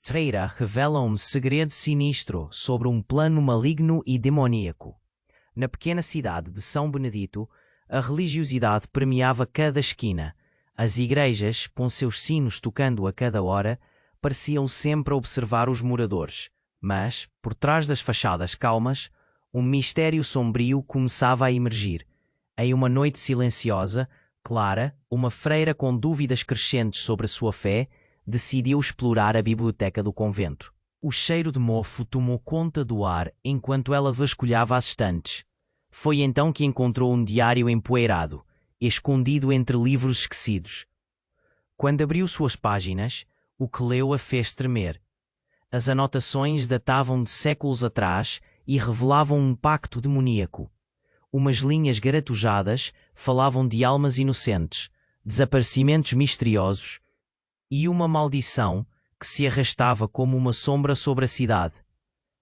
Treira revela um segredo sinistro sobre um plano maligno e demoníaco. Na pequena cidade de São Benedito, a religiosidade permeava cada esquina. As igrejas, com seus sinos tocando a cada hora, pareciam sempre observar os moradores. Mas, por trás das fachadas calmas, um mistério sombrio começava a emergir. Em uma noite silenciosa, Clara, uma freira com dúvidas crescentes sobre a sua fé, decidiu explorar a biblioteca do convento. O cheiro de mofo tomou conta do ar enquanto ela vasculhava as estantes. Foi então que encontrou um diário empoeirado, escondido entre livros esquecidos. Quando abriu suas páginas, o que leu a fez tremer. As anotações datavam de séculos atrás e revelavam um pacto demoníaco. Umas linhas garatujadas falavam de almas inocentes, desaparecimentos misteriosos e uma maldição que se arrastava como uma sombra sobre a cidade.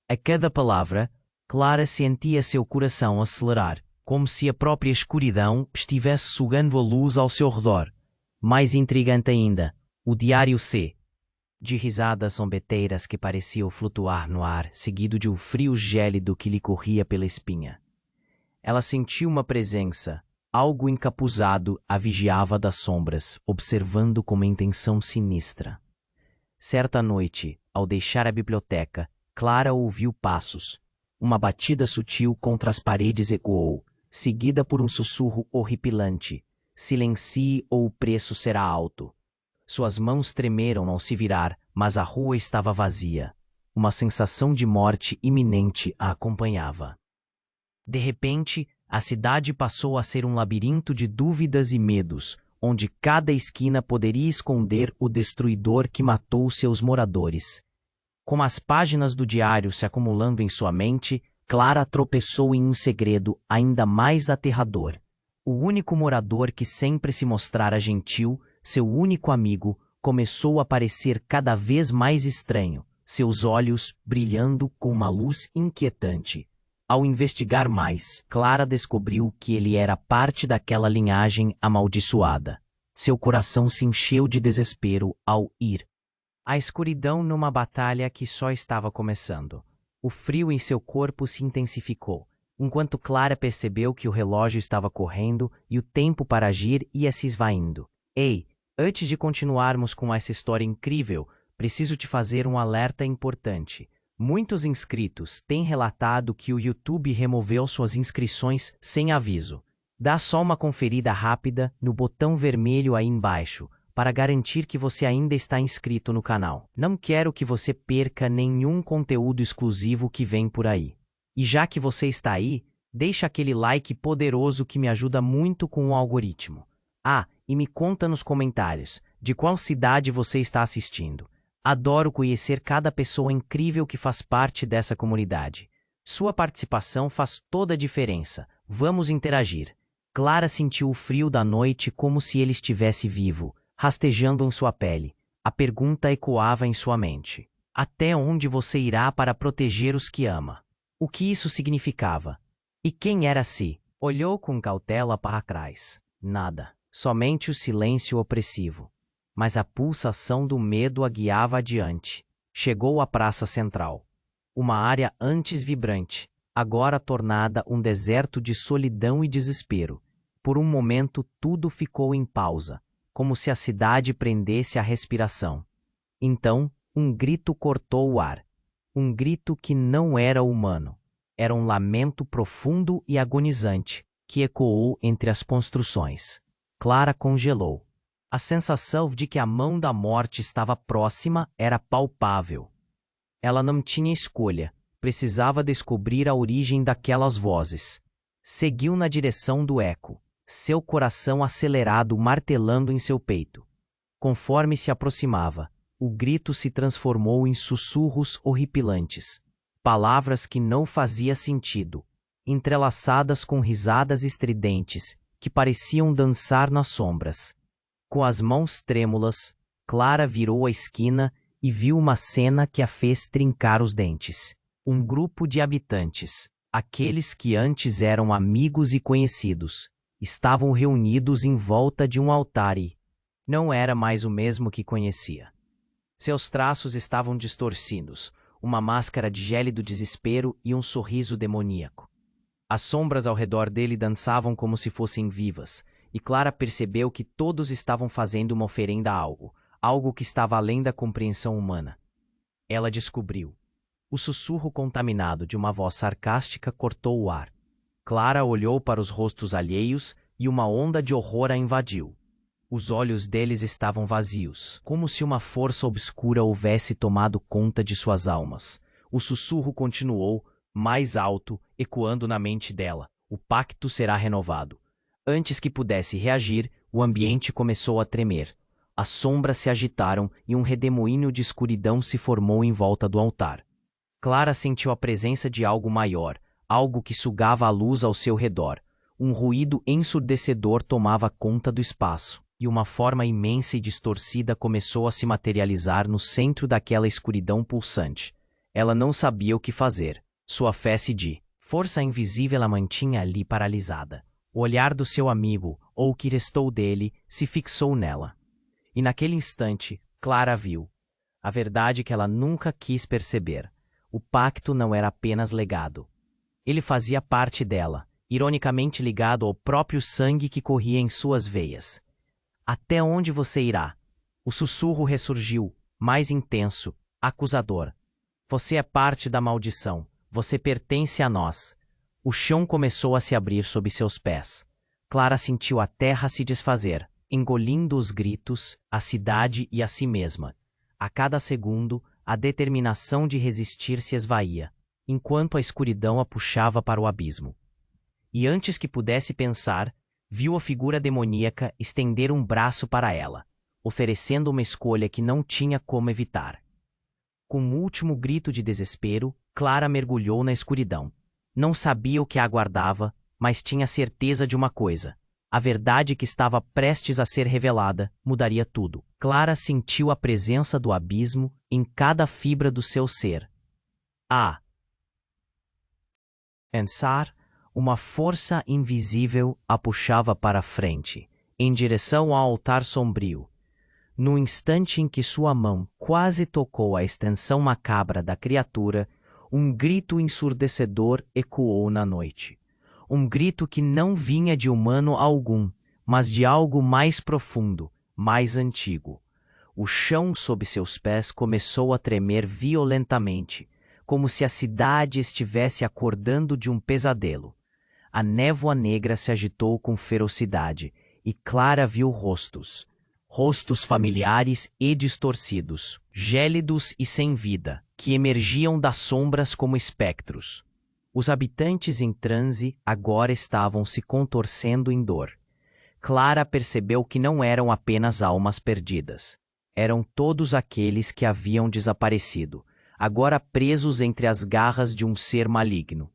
A cada palavra, Clara sentia seu coração acelerar, como se a própria escuridão estivesse sugando a luz ao seu redor. Mais intrigante ainda, o diário C. De risadas zombeteiras que pareciam flutuar no ar, seguido de um frio gélido que lhe corria pela espinha. Ela sentiu uma presença. Algo encapuzado a vigiava das sombras, observando com uma intenção sinistra. Certa noite, ao deixar a biblioteca, Clara ouviu passos. Uma batida sutil contra as paredes ecoou, seguida por um sussurro horripilante. Silencie ou o preço será alto. Suas mãos tremeram ao se virar, mas a rua estava vazia. Uma sensação de morte iminente a acompanhava. De repente, a cidade passou a ser um labirinto de dúvidas e medos, onde cada esquina poderia esconder o destruidor que matou seus moradores. Com as páginas do diário se acumulando em sua mente, Clara tropeçou em um segredo ainda mais aterrador. O único morador que sempre se mostrara gentil, seu único amigo, começou a parecer cada vez mais estranho, seus olhos brilhando com uma luz inquietante. Ao investigar mais, Clara descobriu que ele era parte daquela linhagem amaldiçoada. Seu coração se encheu de desespero ao ir. A escuridão numa batalha que só estava começando. O frio em seu corpo se intensificou, enquanto Clara percebeu que o relógio estava correndo e o tempo para agir ia se esvaindo. Ei, antes de continuarmos com essa história incrível, preciso te fazer um alerta importante. Muitos inscritos têm relatado que o YouTube removeu suas inscrições sem aviso. Dá só uma conferida rápida no botão vermelho aí embaixo para garantir que você ainda está inscrito no canal. Não quero que você perca nenhum conteúdo exclusivo que vem por aí. E já que você está aí, deixa aquele like poderoso que me ajuda muito com o algoritmo. Ah, e me conta nos comentários de qual cidade você está assistindo. Adoro conhecer cada pessoa incrível que faz parte dessa comunidade. Sua participação faz toda a diferença. Vamos interagir. Clara sentiu o frio da noite como se ele estivesse vivo, rastejando em sua pele. A pergunta ecoava em sua mente. Até onde você irá para proteger os que ama? O que isso significava? E quem era Si? Olhou com cautela para trás. Nada. Somente o silêncio opressivo. Mas a pulsação do medo a guiava adiante. Chegou à praça central. Uma área antes vibrante, agora tornada um deserto de solidão e desespero. Por um momento tudo ficou em pausa, como se a cidade prendesse a respiração. Então, um grito cortou o ar. Um grito que não era humano. Era um lamento profundo e agonizante, que ecoou entre as construções. Clara congelou. A sensação de que a mão da morte estava próxima era palpável. Ela não tinha escolha, precisava descobrir a origem daquelas vozes. Seguiu na direção do eco, seu coração acelerado martelando em seu peito. Conforme se aproximava, o grito se transformou em sussurros horripilantes, palavras que não faziam sentido, entrelaçadas com risadas estridentes que pareciam dançar nas sombras. Com as mãos trêmulas, Clara virou a esquina e viu uma cena que a fez trincar os dentes. Um grupo de habitantes, aqueles que antes eram amigos e conhecidos, estavam reunidos em volta de um altar e não era mais o mesmo que conhecia. Seus traços estavam distorcidos, uma máscara de gélido desespero e um sorriso demoníaco. As sombras ao redor dele dançavam como se fossem vivas, e Clara percebeu que todos estavam fazendo uma oferenda a algo, algo que estava além da compreensão humana. Ela descobriu. O sussurro contaminado de uma voz sarcástica cortou o ar. Clara olhou para os rostos alheios e uma onda de horror a invadiu. Os olhos deles estavam vazios, como se uma força obscura houvesse tomado conta de suas almas. O sussurro continuou, mais alto, ecoando na mente dela. O pacto será renovado. Antes que pudesse reagir, o ambiente começou a tremer. As sombras se agitaram e um redemoinho de escuridão se formou em volta do altar. Clara sentiu a presença de algo maior, algo que sugava a luz ao seu redor. Um ruído ensurdecedor tomava conta do espaço, e uma forma imensa e distorcida começou a se materializar no centro daquela escuridão pulsante. Ela não sabia o que fazer. Sua fé de força invisível a mantinha ali paralisada. O olhar do seu amigo, ou o que restou dele, se fixou nela. E naquele instante, Clara viu a verdade que ela nunca quis perceber. O pacto não era apenas legado. Ele fazia parte dela, ironicamente ligado ao próprio sangue que corria em suas veias. Até onde você irá? O sussurro ressurgiu, mais intenso, acusador. Você é parte da maldição. Você pertence a nós. O chão começou a se abrir sob seus pés. Clara sentiu a terra se desfazer, engolindo os gritos, a cidade e a si mesma. A cada segundo, a determinação de resistir se esvaía, enquanto a escuridão a puxava para o abismo. E antes que pudesse pensar, viu a figura demoníaca estender um braço para ela, oferecendo uma escolha que não tinha como evitar. Com um último grito de desespero, Clara mergulhou na escuridão. Não sabia o que a aguardava, mas tinha certeza de uma coisa. A verdade que estava prestes a ser revelada mudaria tudo. Clara sentiu a presença do abismo em cada fibra do seu ser. Pensar, uma força invisível a puxava para frente, em direção ao altar sombrio. No instante em que sua mão quase tocou a extensão macabra da criatura, um grito ensurdecedor ecoou na noite. Um grito que não vinha de humano algum, mas de algo mais profundo, mais antigo. O chão sob seus pés começou a tremer violentamente, como se a cidade estivesse acordando de um pesadelo. A névoa negra se agitou com ferocidade, e Clara viu rostos familiares e distorcidos, gélidos e sem vida, que emergiam das sombras como espectros. Os habitantes em transe agora estavam se contorcendo em dor. Clara percebeu que não eram apenas almas perdidas. Eram todos aqueles que haviam desaparecido, agora presos entre as garras de um ser maligno.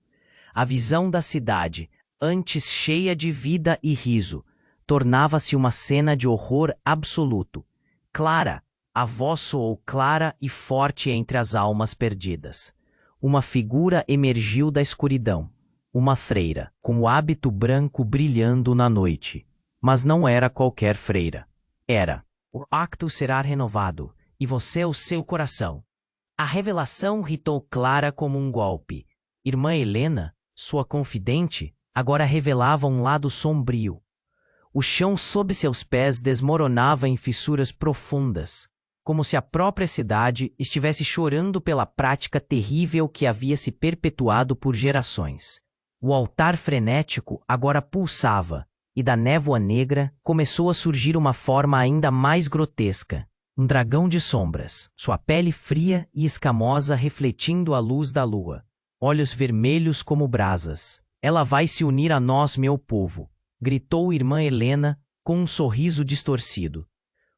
A visão da cidade, antes cheia de vida e riso, tornava-se uma cena de horror absoluto. Clara, a voz soou clara e forte entre as almas perdidas. Uma figura emergiu da escuridão, uma freira, com o hábito branco brilhando na noite. Mas não era qualquer freira. Era: o pacto será renovado, e você o seu coração. A revelação irritou Clara como um golpe. Irmã Helena, sua confidente, agora revelava um lado sombrio. O chão sob seus pés desmoronava em fissuras profundas, como se a própria cidade estivesse chorando pela prática terrível que havia se perpetuado por gerações. O altar frenético agora pulsava, e da névoa negra começou a surgir uma forma ainda mais grotesca. Um dragão de sombras, sua pele fria e escamosa refletindo a luz da lua. Olhos vermelhos como brasas. Ela vai se unir a nós, meu povo, gritou irmã Helena com um sorriso distorcido.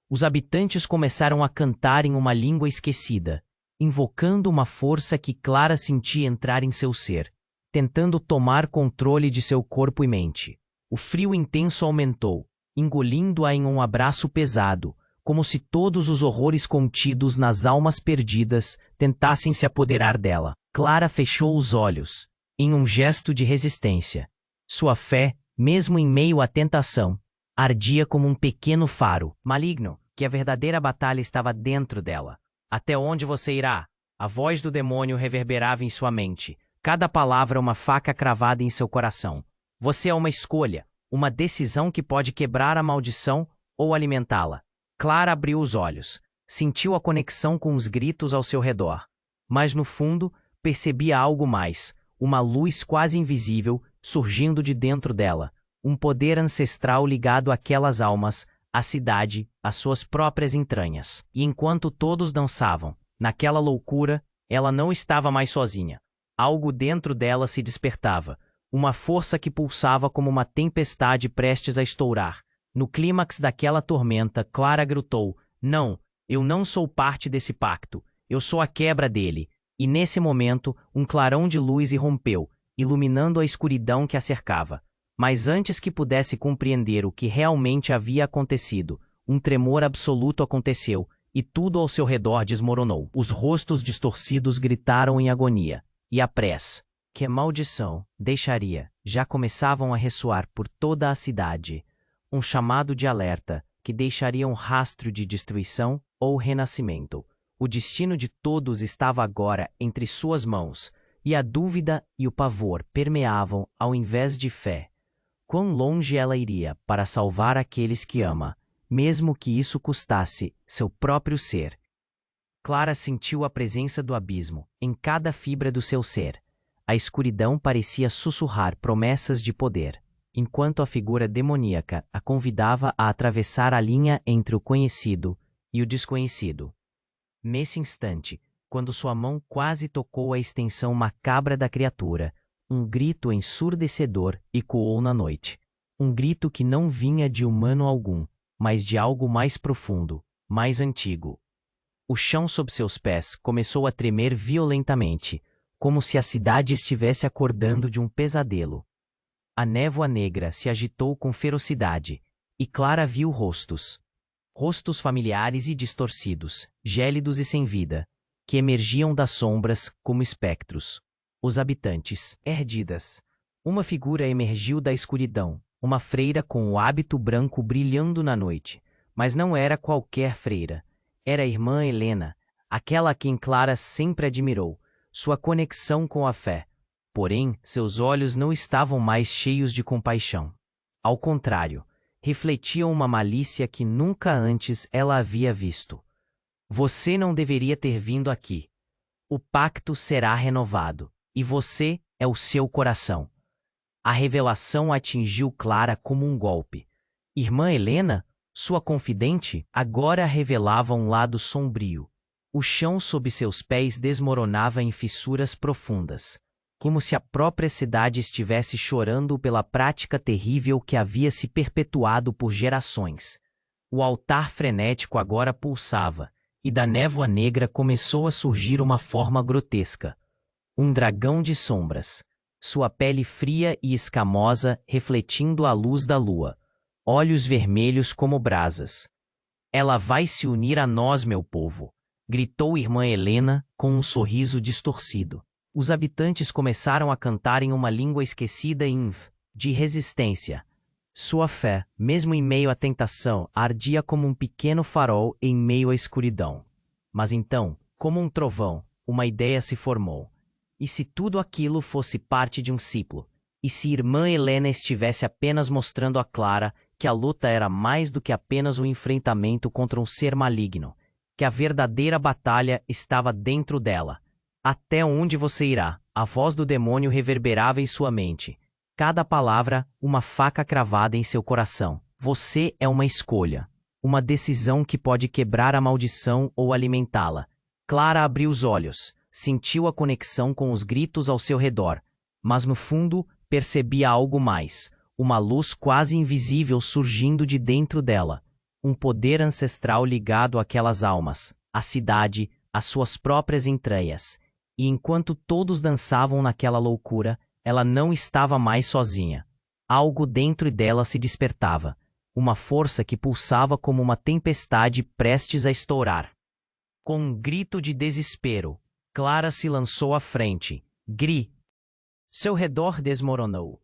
Os habitantes começaram a cantar em uma língua esquecida, invocando uma força que Clara sentia entrar em seu ser, tentando tomar controle de seu corpo e mente. O frio intenso aumentou, engolindo-a em um abraço pesado, como se todos os horrores contidos nas almas perdidas tentassem se apoderar dela. Clara fechou os olhos, em um gesto de resistência. Sua fé, mesmo em meio à tentação, ardia como um pequeno faro maligno, que a verdadeira batalha estava dentro dela. Até onde você irá? A voz do demônio reverberava em sua mente. Cada palavra uma faca cravada em seu coração. Você é uma escolha, uma decisão que pode quebrar a maldição ou alimentá-la. Clara abriu os olhos. Sentiu a conexão com os gritos ao seu redor. Mas no fundo, percebia algo mais. Uma luz quase invisível surgindo de dentro dela. Um poder ancestral ligado àquelas almas, à cidade, às suas próprias entranhas. E enquanto todos dançavam, naquela loucura, ela não estava mais sozinha. Algo dentro dela se despertava. Uma força que pulsava como uma tempestade prestes a estourar. No clímax daquela tormenta, Clara gritou: "Não, eu não sou parte desse pacto. Eu sou a quebra dele." E nesse momento, um clarão de luz irrompeu, iluminando a escuridão que a cercava. Mas antes que pudesse compreender o que realmente havia acontecido, um tremor absoluto aconteceu, e tudo ao seu redor desmoronou. Os rostos distorcidos gritaram em agonia. E a prece, que maldição, deixaria, já começavam a ressoar por toda a cidade. Um chamado de alerta que deixaria um rastro de destruição ou renascimento. O destino de todos estava agora entre suas mãos, e a dúvida e o pavor permeavam ao invés de fé. Quão longe ela iria para salvar aqueles que ama, mesmo que isso custasse seu próprio ser? Clara sentiu a presença do abismo em cada fibra do seu ser. A escuridão parecia sussurrar promessas de poder, enquanto a figura demoníaca a convidava a atravessar a linha entre o conhecido e o desconhecido. Nesse instante, quando sua mão quase tocou a extensão macabra da criatura, um grito ensurdecedor ecoou na noite. Um grito que não vinha de humano algum, mas de algo mais profundo, mais antigo. O chão sob seus pés começou a tremer violentamente, como se a cidade estivesse acordando de um pesadelo. A névoa negra se agitou com ferocidade, e Clara viu rostos. Rostos familiares e distorcidos, gélidos e sem vida, que emergiam das sombras como espectros. Os habitantes, erguidas. Uma figura emergiu da escuridão, uma freira com o hábito branco brilhando na noite. Mas não era qualquer freira. Era a irmã Helena, aquela a quem Clara sempre admirou, sua conexão com a fé. Porém, seus olhos não estavam mais cheios de compaixão. Ao contrário, refletiam uma malícia que nunca antes ela havia visto. Você não deveria ter vindo aqui. O pacto será renovado, e você é o seu coração. A revelação atingiu Clara como um golpe. Irmã Helena, sua confidente, agora revelava um lado sombrio. O chão sob seus pés desmoronava em fissuras profundas, como se a própria cidade estivesse chorando pela prática terrível que havia se perpetuado por gerações. O altar frenético agora pulsava, e da névoa negra começou a surgir uma forma grotesca. Um dragão de sombras, sua pele fria e escamosa refletindo a luz da lua, olhos vermelhos como brasas. "Ela vai se unir a nós, meu povo", gritou irmã Helena com um sorriso distorcido. Os habitantes começaram a cantar em uma língua esquecida de resistência. Sua fé, mesmo em meio à tentação, ardia como um pequeno farol em meio à escuridão. Mas então, como um trovão, uma ideia se formou. E se tudo aquilo fosse parte de um ciclo? E se irmã Helena estivesse apenas mostrando a Clara que a luta era mais do que apenas um enfrentamento contra um ser maligno, que a verdadeira batalha estava dentro dela? "Até onde você irá?" A voz do demônio reverberava em sua mente. Cada palavra, uma faca cravada em seu coração. Você é uma escolha. Uma decisão que pode quebrar a maldição ou alimentá-la. Clara abriu os olhos, sentiu a conexão com os gritos ao seu redor, mas no fundo percebia algo mais. Uma luz quase invisível surgindo de dentro dela. Um poder ancestral ligado àquelas almas, à cidade, às suas próprias entranhas. E enquanto todos dançavam naquela loucura, ela não estava mais sozinha. Algo dentro dela se despertava. Uma força que pulsava como uma tempestade prestes a estourar. Com um grito de desespero, Clara se lançou à frente. Seu redor desmoronou.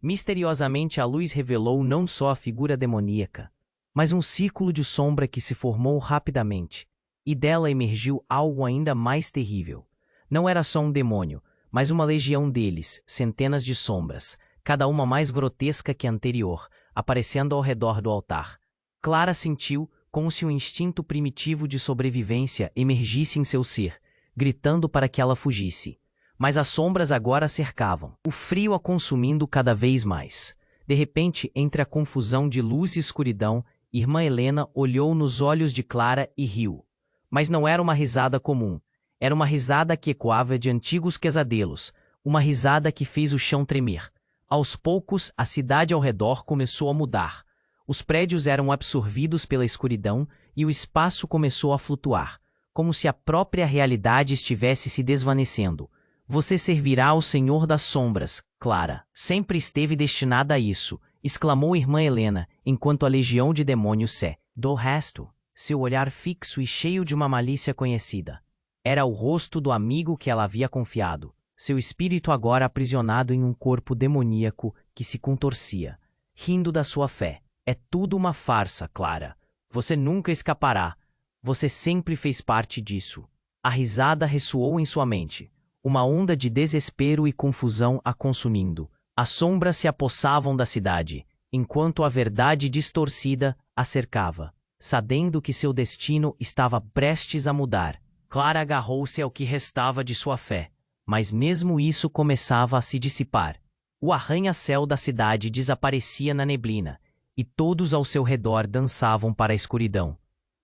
Misteriosamente a luz revelou não só a figura demoníaca, mas um círculo de sombra que se formou rapidamente. E dela emergiu algo ainda mais terrível. Não era só um demônio, mas uma legião deles, centenas de sombras, cada uma mais grotesca que a anterior, aparecendo ao redor do altar. Clara sentiu como se um instinto primitivo de sobrevivência emergisse em seu ser, gritando para que ela fugisse. Mas as sombras agora a cercavam, o frio a consumindo cada vez mais. De repente, entre a confusão de luz e escuridão, irmã Helena olhou nos olhos de Clara e riu. Mas não era uma risada comum. Era uma risada que ecoava de antigos pesadelos, uma risada que fez o chão tremer. Aos poucos, a cidade ao redor começou a mudar. Os prédios eram absorvidos pela escuridão e o espaço começou a flutuar, como se a própria realidade estivesse se desvanecendo. Você servirá ao Senhor das Sombras, Clara. Sempre esteve destinada a isso, exclamou irmã Helena, enquanto a legião de demônios do resto, seu olhar fixo e cheio de uma malícia conhecida. Era o rosto do amigo que ela havia confiado, seu espírito agora aprisionado em um corpo demoníaco que se contorcia, rindo da sua fé. É tudo uma farsa, Clara. Você nunca escapará. Você sempre fez parte disso. A risada ressoou em sua mente, uma onda de desespero e confusão a consumindo. As sombras se apossavam da cidade, enquanto a verdade distorcida a cercava. Sabendo que seu destino estava prestes a mudar, Clara agarrou-se ao que restava de sua fé, mas mesmo isso começava a se dissipar. O arranha-céu da cidade desaparecia na neblina, e todos ao seu redor dançavam para a escuridão.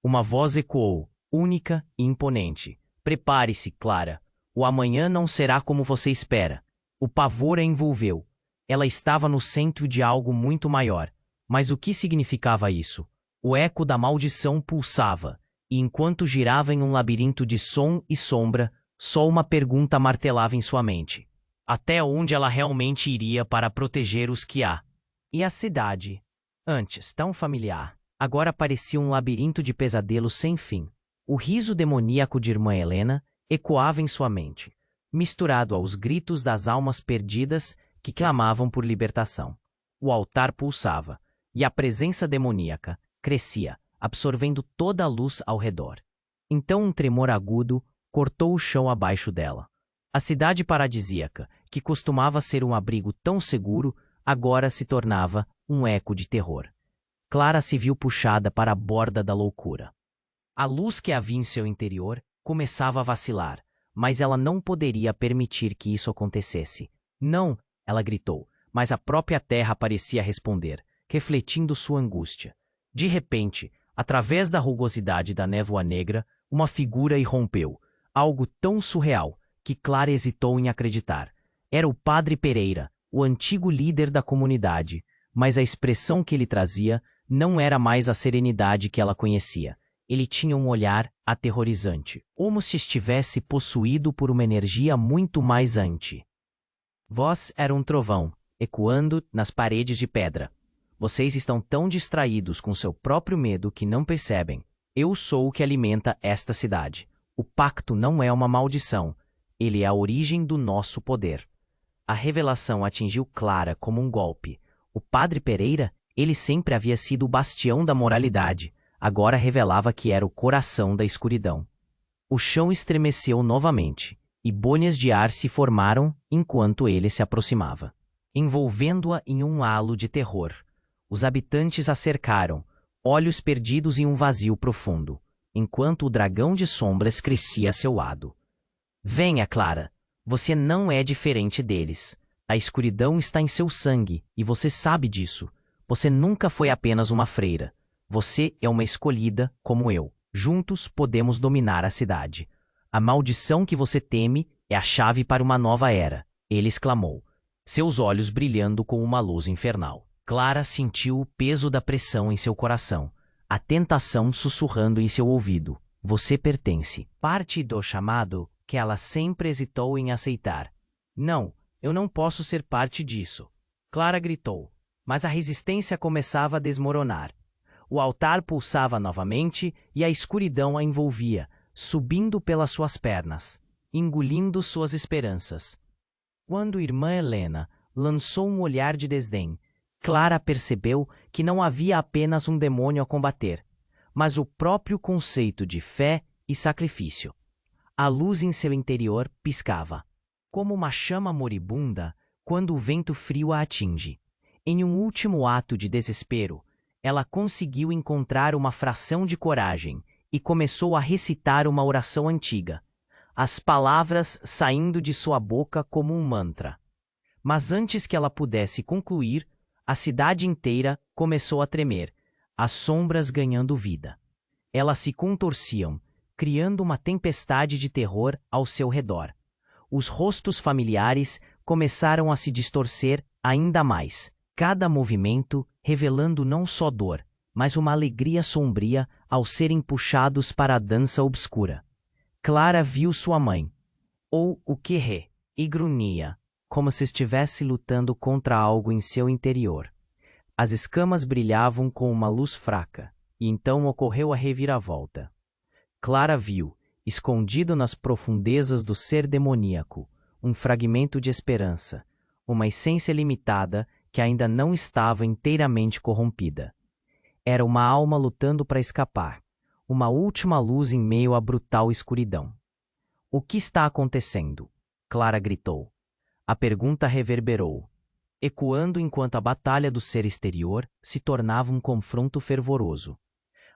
Uma voz ecoou, única e imponente. Prepare-se, Clara. O amanhã não será como você espera. O pavor a envolveu. Ela estava no centro de algo muito maior. Mas o que significava isso? O eco da maldição pulsava, e enquanto girava em um labirinto de som e sombra, só uma pergunta martelava em sua mente. Até onde ela realmente iria para proteger os que há? E a cidade? Antes tão familiar, agora parecia um labirinto de pesadelos sem fim. O riso demoníaco de irmã Helena ecoava em sua mente, misturado aos gritos das almas perdidas que clamavam por libertação. O altar pulsava, e a presença demoníaca crescia, absorvendo toda a luz ao redor. Então um tremor agudo cortou o chão abaixo dela. A cidade paradisíaca, que costumava ser um abrigo tão seguro, agora se tornava um eco de terror. Clara se viu puxada para a borda da loucura. A luz que havia em seu interior começava a vacilar, mas ela não poderia permitir que isso acontecesse. Não, ela gritou, mas a própria terra parecia responder, refletindo sua angústia. De repente, através da rugosidade da névoa negra, uma figura irrompeu, algo tão surreal que Clara hesitou em acreditar. Era o Padre Pereira, o antigo líder da comunidade, mas a expressão que ele trazia não era mais a serenidade que ela conhecia. Ele tinha um olhar aterrorizante, como se estivesse possuído por uma energia muito mais ante. Voz era um trovão, ecoando nas paredes de pedra. Vocês estão tão distraídos com seu próprio medo que não percebem. Eu sou o que alimenta esta cidade. O pacto não é uma maldição. Ele é a origem do nosso poder. A revelação atingiu Clara como um golpe. O Padre Pereira, ele sempre havia sido o bastião da moralidade. Agora revelava que era o coração da escuridão. O chão estremeceu novamente, e bolhas de ar se formaram enquanto ele se aproximava, envolvendo-a em um halo de terror. Os habitantes a cercaram, olhos perdidos em um vazio profundo, enquanto o dragão de sombras crescia a seu lado. Venha, Clara, você não é diferente deles. A escuridão está em seu sangue, e você sabe disso. Você nunca foi apenas uma freira. Você é uma escolhida, como eu. Juntos podemos dominar a cidade. A maldição que você teme é a chave para uma nova era, ele exclamou, seus olhos brilhando com uma luz infernal. Clara sentiu o peso da pressão em seu coração, a tentação sussurrando em seu ouvido. Você pertence. Parte do chamado que ela sempre hesitou em aceitar. Não, eu não posso ser parte disso. Clara gritou, mas a resistência começava a desmoronar. O altar pulsava novamente e a escuridão a envolvia, subindo pelas suas pernas, engolindo suas esperanças. Quando irmã Helena lançou um olhar de desdém, Clara percebeu que não havia apenas um demônio a combater, mas o próprio conceito de fé e sacrifício. A luz em seu interior piscava, como uma chama moribunda quando o vento frio a atinge. Em um último ato de desespero, ela conseguiu encontrar uma fração de coragem e começou a recitar uma oração antiga, as palavras saindo de sua boca como um mantra. Mas antes que ela pudesse concluir, a cidade inteira começou a tremer, as sombras ganhando vida. Elas se contorciam, criando uma tempestade de terror ao seu redor. Os rostos familiares começaram a se distorcer ainda mais, cada movimento revelando não só dor, mas uma alegria sombria ao serem puxados para a dança obscura. Clara viu sua mãe, ou o que e grunhia, como se estivesse lutando contra algo em seu interior. As escamas brilhavam com uma luz fraca, e então ocorreu a reviravolta. Clara viu, escondido nas profundezas do ser demoníaco, um fragmento de esperança, uma essência limitada que ainda não estava inteiramente corrompida. Era uma alma lutando para escapar, uma última luz em meio à brutal escuridão. O que está acontecendo? Clara gritou. A pergunta reverberou, ecoando enquanto a batalha do ser exterior se tornava um confronto fervoroso.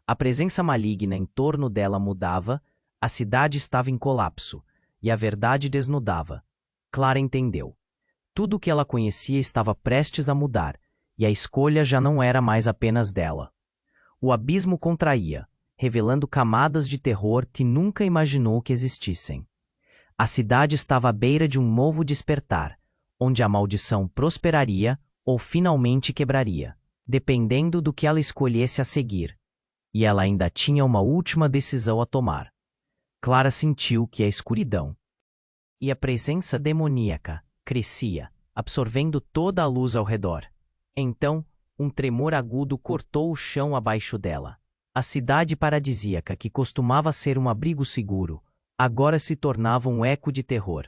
A presença maligna em torno dela mudava, a cidade estava em colapso, e a verdade desnudava. Clara entendeu. Tudo o que ela conhecia estava prestes a mudar, e a escolha já não era mais apenas dela. O abismo contraía, revelando camadas de terror que nunca imaginou que existissem. A cidade estava à beira de um novo despertar, onde a maldição prosperaria ou finalmente quebraria, dependendo do que ela escolhesse a seguir. E ela ainda tinha uma última decisão a tomar. Clara sentiu que a escuridão e a presença demoníaca crescia, absorvendo toda a luz ao redor. Então, um tremor agudo cortou o chão abaixo dela. A cidade paradisíaca que costumava ser um abrigo seguro, agora se tornava um eco de terror.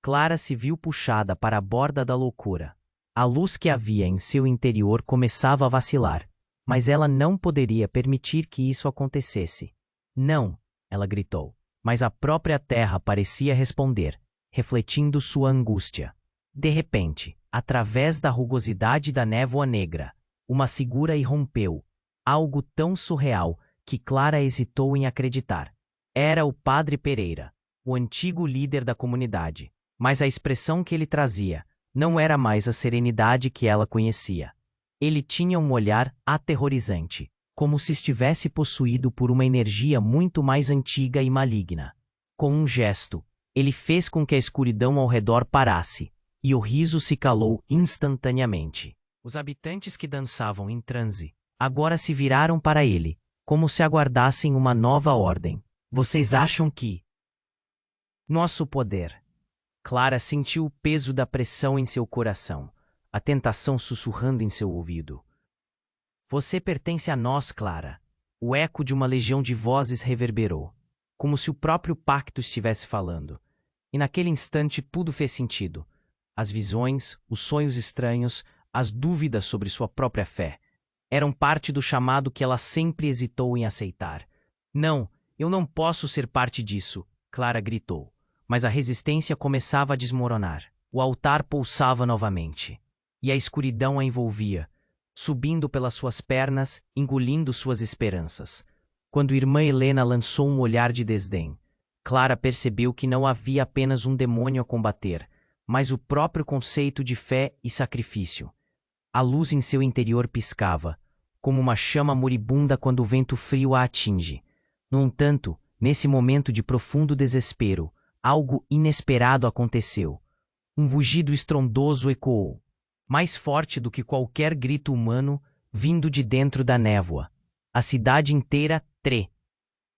Clara se viu puxada para a borda da loucura. A luz que havia em seu interior começava a vacilar, mas ela não poderia permitir que isso acontecesse. Não, ela gritou, mas a própria terra parecia responder, refletindo sua angústia. De repente, através da rugosidade da névoa negra, uma figura irrompeu, algo tão surreal que Clara hesitou em acreditar. Era o Padre Pereira, o antigo líder da comunidade, mas a expressão que ele trazia não era mais a serenidade que ela conhecia. Ele tinha um olhar aterrorizante, como se estivesse possuído por uma energia muito mais antiga e maligna. Com um gesto, ele fez com que a escuridão ao redor parasse, e o riso se calou instantaneamente. Os habitantes que dançavam em transe agora se viraram para ele, como se aguardassem uma nova ordem. Vocês acham que nosso poder? Clara sentiu o peso da pressão em seu coração, a tentação sussurrando em seu ouvido. Você pertence a nós, Clara. O eco de uma legião de vozes reverberou, como se o próprio pacto estivesse falando. E naquele instante tudo fez sentido. As visões, os sonhos estranhos, as dúvidas sobre sua própria fé, eram parte do chamado que ela sempre hesitou em aceitar. Não, eu não posso ser parte disso, Clara gritou. Mas a resistência começava a desmoronar. O altar pulsava novamente. E a escuridão a envolvia, subindo pelas suas pernas, engolindo suas esperanças. Quando irmã Helena lançou um olhar de desdém, Clara percebeu que não havia apenas um demônio a combater, mas o próprio conceito de fé e sacrifício. A luz em seu interior piscava, como uma chama moribunda quando o vento frio a atinge. No entanto, nesse momento de profundo desespero, algo inesperado aconteceu. Um rugido estrondoso ecoou, mais forte do que qualquer grito humano, vindo de dentro da névoa. A cidade inteira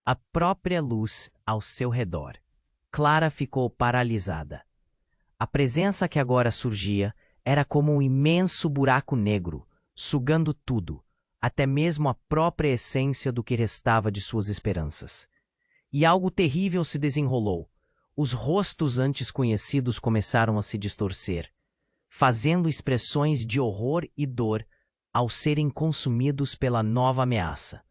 a própria luz ao seu redor. Clara ficou paralisada. A presença que agora surgia era como um imenso buraco negro, sugando tudo, até mesmo a própria essência do que restava de suas esperanças. E algo terrível se desenrolou. Os rostos antes conhecidos começaram a se distorcer, fazendo expressões de horror e dor ao serem consumidos pela nova ameaça.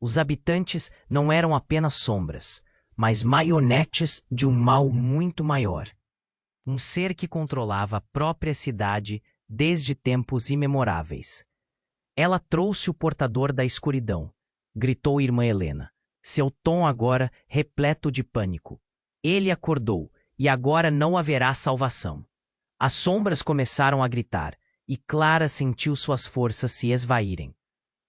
Os habitantes não eram apenas sombras, mas marionetes de um mal muito maior. Um ser que controlava a própria cidade desde tempos imemoráveis. Ela trouxe o portador da escuridão, gritou irmã Helena, seu tom agora repleto de pânico. Ele acordou, e agora não haverá salvação. As sombras começaram a gritar, e Clara sentiu suas forças se esvaírem.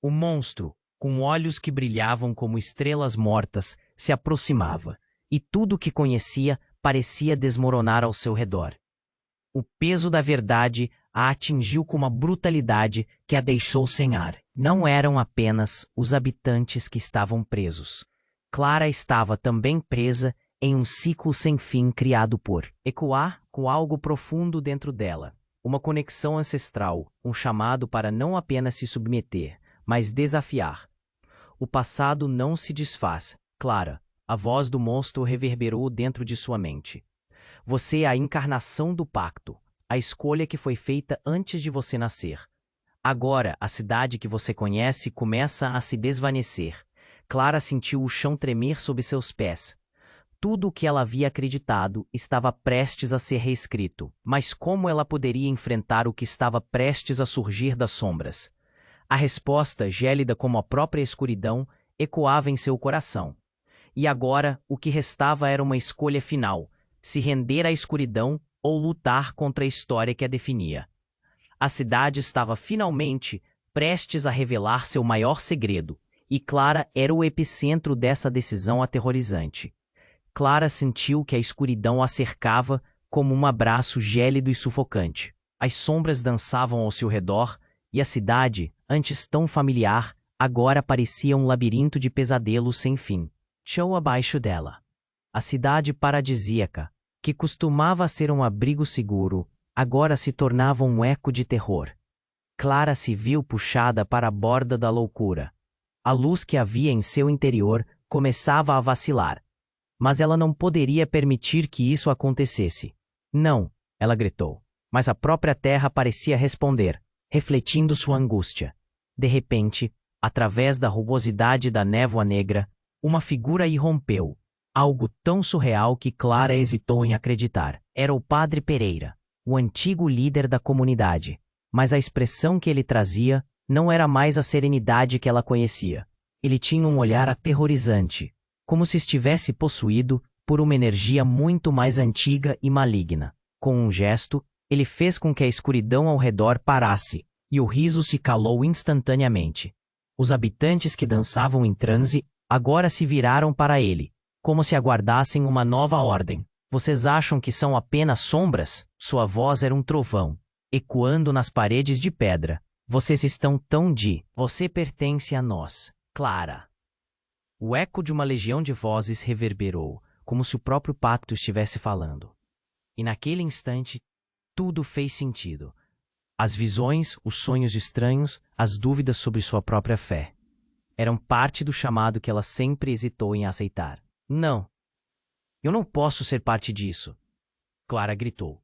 O monstro, com olhos que brilhavam como estrelas mortas, se aproximava, e tudo o que conhecia parecia desmoronar ao seu redor. O peso da verdade a atingiu com uma brutalidade que a deixou sem ar. Não eram apenas os habitantes que estavam presos. Clara estava também presa em um ciclo sem fim criado por ecoar com algo profundo dentro dela. Uma conexão ancestral, um chamado para não apenas se submeter, mas desafiar. O passado não se desfaz, Clara. A voz do monstro reverberou dentro de sua mente. Você é a encarnação do pacto, a escolha que foi feita antes de você nascer. Agora, a cidade que você conhece começa a se desvanecer. Clara sentiu o chão tremer sob seus pés. Tudo o que ela havia acreditado estava prestes a ser reescrito. Mas como ela poderia enfrentar o que estava prestes a surgir das sombras? A resposta, gélida como a própria escuridão, ecoava em seu coração. E agora, o que restava era uma escolha final: se render à escuridão ou lutar contra a história que a definia. A cidade estava finalmente prestes a revelar seu maior segredo, e Clara era o epicentro dessa decisão aterrorizante. Clara sentiu que a escuridão a cercava como um abraço gélido e sufocante. As sombras dançavam ao seu redor, e a cidade, antes tão familiar, agora parecia um labirinto de pesadelos sem fim. Chão abaixo dela. A cidade paradisíaca, que costumava ser um abrigo seguro, agora se tornava um eco de terror. Clara se viu puxada para a borda da loucura. A luz que havia em seu interior começava a vacilar. Mas ela não poderia permitir que isso acontecesse. Não, ela gritou. Mas a própria terra parecia responder, refletindo sua angústia. De repente, através da rugosidade da névoa negra, uma figura irrompeu. Algo tão surreal que Clara hesitou em acreditar. Era o Padre Pereira, o antigo líder da comunidade. Mas a expressão que ele trazia não era mais a serenidade que ela conhecia. Ele tinha um olhar aterrorizante, como se estivesse possuído por uma energia muito mais antiga e maligna. Com um gesto, ele fez com que a escuridão ao redor parasse, e o riso se calou instantaneamente. Os habitantes que dançavam em transe agora se viraram para ele, como se aguardassem uma nova ordem. Vocês acham que são apenas sombras? Sua voz era um trovão, ecoando nas paredes de pedra. Vocês estão tão de... Você pertence a nós, Clara. O eco de uma legião de vozes reverberou, como se o próprio pacto estivesse falando. E naquele instante, tudo fez sentido. As visões, os sonhos estranhos, as dúvidas sobre sua própria fé. Eram parte do chamado que ela sempre hesitou em aceitar. Não. Eu não posso ser parte disso, Clara gritou.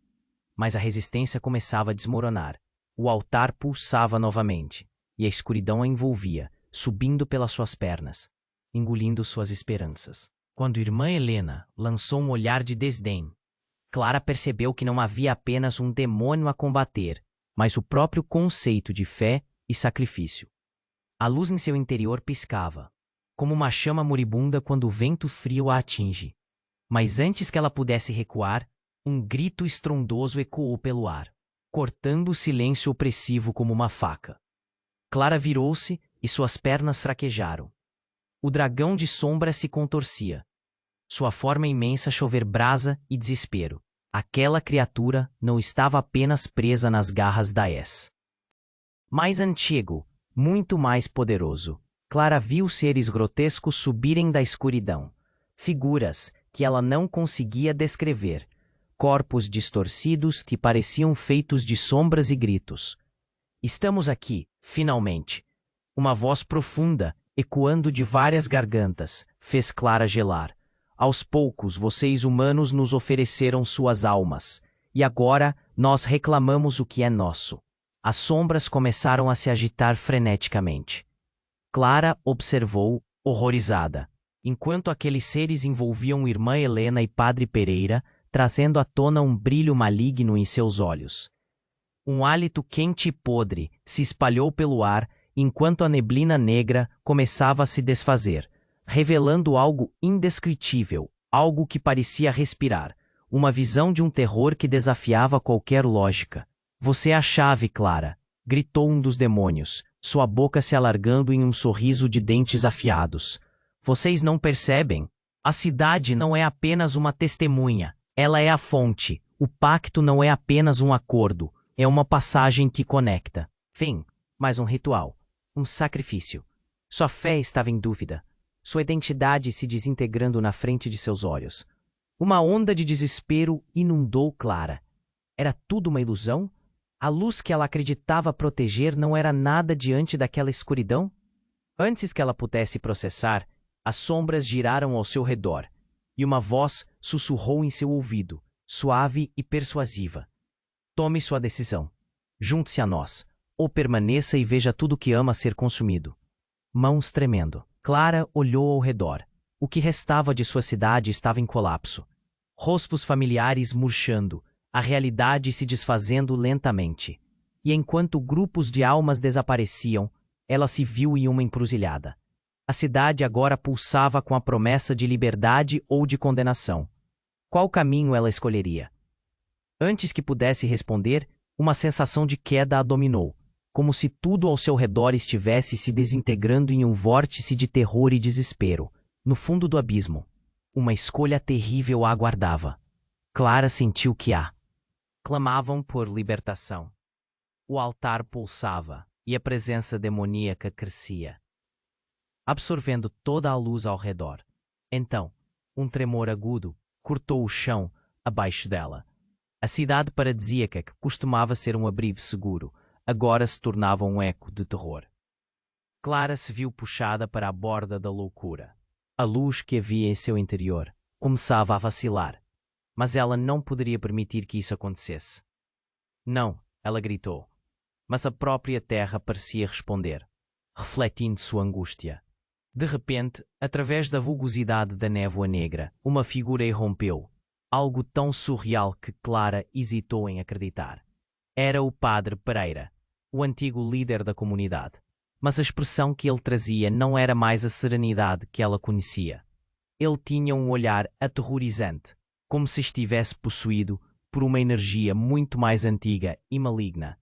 Mas a resistência começava a desmoronar. O altar pulsava novamente, e a escuridão a envolvia, subindo pelas suas pernas, engolindo suas esperanças. Quando irmã Helena lançou um olhar de desdém, Clara percebeu que não havia apenas um demônio a combater, mas o próprio conceito de fé e sacrifício. A luz em seu interior piscava, como uma chama moribunda quando o vento frio a atinge. Mas antes que ela pudesse recuar, um grito estrondoso ecoou pelo ar, cortando o silêncio opressivo como uma faca. Clara virou-se e suas pernas fraquejaram. O dragão de sombra se contorcia. Sua forma imensa chover brasa e desespero. Aquela criatura não estava apenas presa nas garras da Es. Mais antigo, muito mais poderoso. Clara viu seres grotescos subirem da escuridão. Figuras que ela não conseguia descrever. Corpos distorcidos que pareciam feitos de sombras e gritos. Estamos aqui, finalmente. Uma voz profunda, ecoando de várias gargantas, fez Clara gelar. Aos poucos, vocês humanos nos ofereceram suas almas, e agora nós reclamamos o que é nosso. As sombras começaram a se agitar freneticamente. Clara observou horrorizada, enquanto aqueles seres envolviam irmã Helena e Padre Pereira, trazendo à tona um brilho maligno em seus olhos. Um hálito quente e podre se espalhou pelo ar enquanto a neblina negra começava a se desfazer, revelando algo indescritível, algo que parecia respirar, uma visão de um terror que desafiava qualquer lógica. Você é a chave, Clara, gritou um dos demônios, sua boca se alargando em um sorriso de dentes afiados. Vocês não percebem? A cidade não é apenas uma testemunha, ela é a fonte. O pacto não é apenas um acordo, é uma passagem que conecta. Fim, mais um ritual, um sacrifício. Sua fé estava em dúvida, sua identidade se desintegrando na frente de seus olhos. Uma onda de desespero inundou Clara. Era tudo uma ilusão? A luz que ela acreditava proteger não era nada diante daquela escuridão? Antes que ela pudesse processar, as sombras giraram ao seu redor, e uma voz sussurrou em seu ouvido, suave e persuasiva. Tome sua decisão. Junte-se a nós, ou permaneça e veja tudo que ama ser consumido. Mãos tremendo, Clara olhou ao redor. O que restava de sua cidade estava em colapso. Rostos familiares murchando, a realidade se desfazendo lentamente. E enquanto grupos de almas desapareciam, ela se viu em uma encruzilhada. A cidade agora pulsava com a promessa de liberdade ou de condenação. Qual caminho ela escolheria? Antes que pudesse responder, uma sensação de queda a dominou, como se tudo ao seu redor estivesse se desintegrando em um vórtice de terror e desespero. No fundo do abismo, uma escolha terrível a aguardava. Clara sentiu que clamavam por libertação. O altar pulsava e a presença demoníaca crescia, absorvendo toda a luz ao redor. Então, um tremor agudo cortou o chão abaixo dela. A cidade paradisíaca que costumava ser um abrigo seguro, agora se tornava um eco de terror. Clara se viu puxada para a borda da loucura. A luz que havia em seu interior começava a vacilar, mas ela não poderia permitir que isso acontecesse. Não, ela gritou, mas a própria terra parecia responder, refletindo sua angústia. De repente, através da rugosidade da névoa negra, uma figura irrompeu, algo tão surreal que Clara hesitou em acreditar. Era o Padre Pereira, o antigo líder da comunidade. Mas a expressão que ele trazia não era mais a serenidade que ela conhecia. Ele tinha um olhar aterrorizante, como se estivesse possuído por uma energia muito mais antiga e maligna.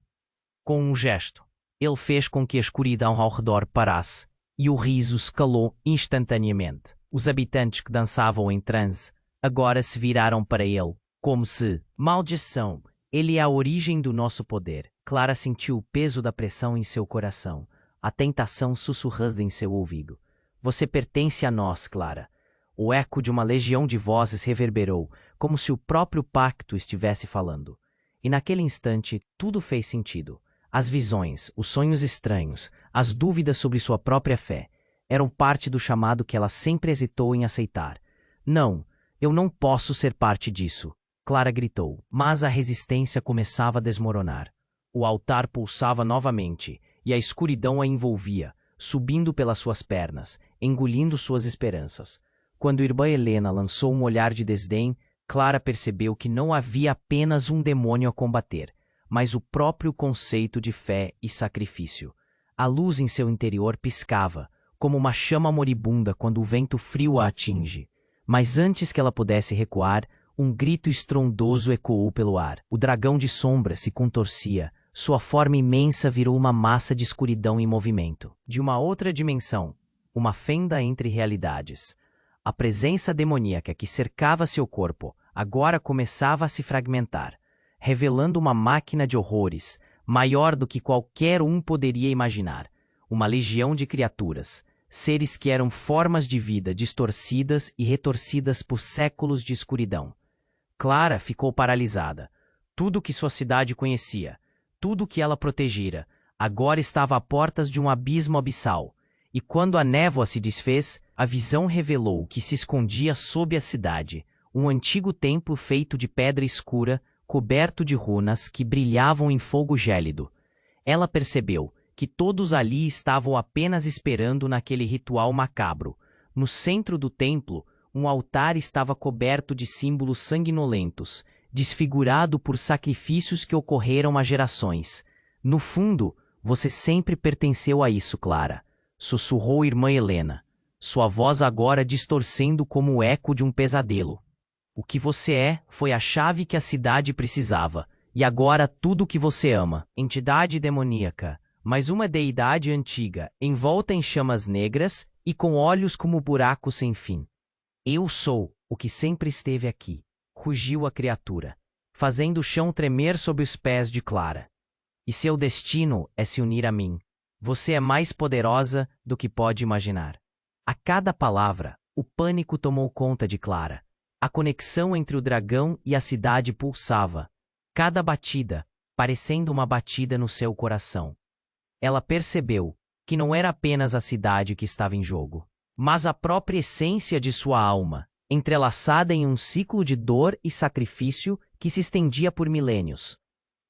Com um gesto, ele fez com que a escuridão ao redor parasse e o riso se calou instantaneamente. Os habitantes que dançavam em transe agora se viraram para ele, como se, maldição, ele é a origem do nosso poder. Clara sentiu o peso da pressão em seu coração. A tentação sussurrando em seu ouvido. Você pertence a nós, Clara. O eco de uma legião de vozes reverberou, como se o próprio pacto estivesse falando. E naquele instante, tudo fez sentido. As visões, os sonhos estranhos, as dúvidas sobre sua própria fé, eram parte do chamado que ela sempre hesitou em aceitar. Não, eu não posso ser parte disso, Clara gritou, mas a resistência começava a desmoronar. O altar pulsava novamente, e a escuridão a envolvia, subindo pelas suas pernas, engolindo suas esperanças. Quando irmã Helena lançou um olhar de desdém, Clara percebeu que não havia apenas um demônio a combater, mas o próprio conceito de fé e sacrifício. A luz em seu interior piscava, como uma chama moribunda quando o vento frio a atinge. Mas antes que ela pudesse recuar, um grito estrondoso ecoou pelo ar. O dragão de sombra se contorcia. Sua forma imensa virou uma massa de escuridão em movimento. De uma outra dimensão, uma fenda entre realidades. A presença demoníaca que cercava seu corpo agora começava a se fragmentar, revelando uma máquina de horrores, maior do que qualquer um poderia imaginar. Uma legião de criaturas, seres que eram formas de vida distorcidas e retorcidas por séculos de escuridão. Clara ficou paralisada. Tudo que sua cidade conhecia, tudo que ela protegera, agora estava a portas de um abismo abissal. E quando a névoa se desfez, a visão revelou que se escondia sob a cidade, um antigo templo feito de pedra escura, coberto de runas que brilhavam em fogo gélido. Ela percebeu que todos ali estavam apenas esperando naquele ritual macabro. No centro do templo, um altar estava coberto de símbolos sanguinolentos, desfigurado por sacrifícios que ocorreram há gerações. No fundo, você sempre pertenceu a isso, Clara, sussurrou irmã Helena, sua voz agora distorcendo como o eco de um pesadelo. O que você é foi a chave que a cidade precisava, e agora tudo o que você ama. Entidade demoníaca, mas uma deidade antiga, envolta em chamas negras e com olhos como buracos sem fim. Eu sou o que sempre esteve aqui, rugiu a criatura, fazendo o chão tremer sob os pés de Clara. E seu destino é se unir a mim. Você é mais poderosa do que pode imaginar. A cada palavra, o pânico tomou conta de Clara. A conexão entre o dragão e a cidade pulsava, cada batida parecendo uma batida no seu coração. Ela percebeu que não era apenas a cidade que estava em jogo, mas a própria essência de sua alma, entrelaçada em um ciclo de dor e sacrifício que se estendia por milênios.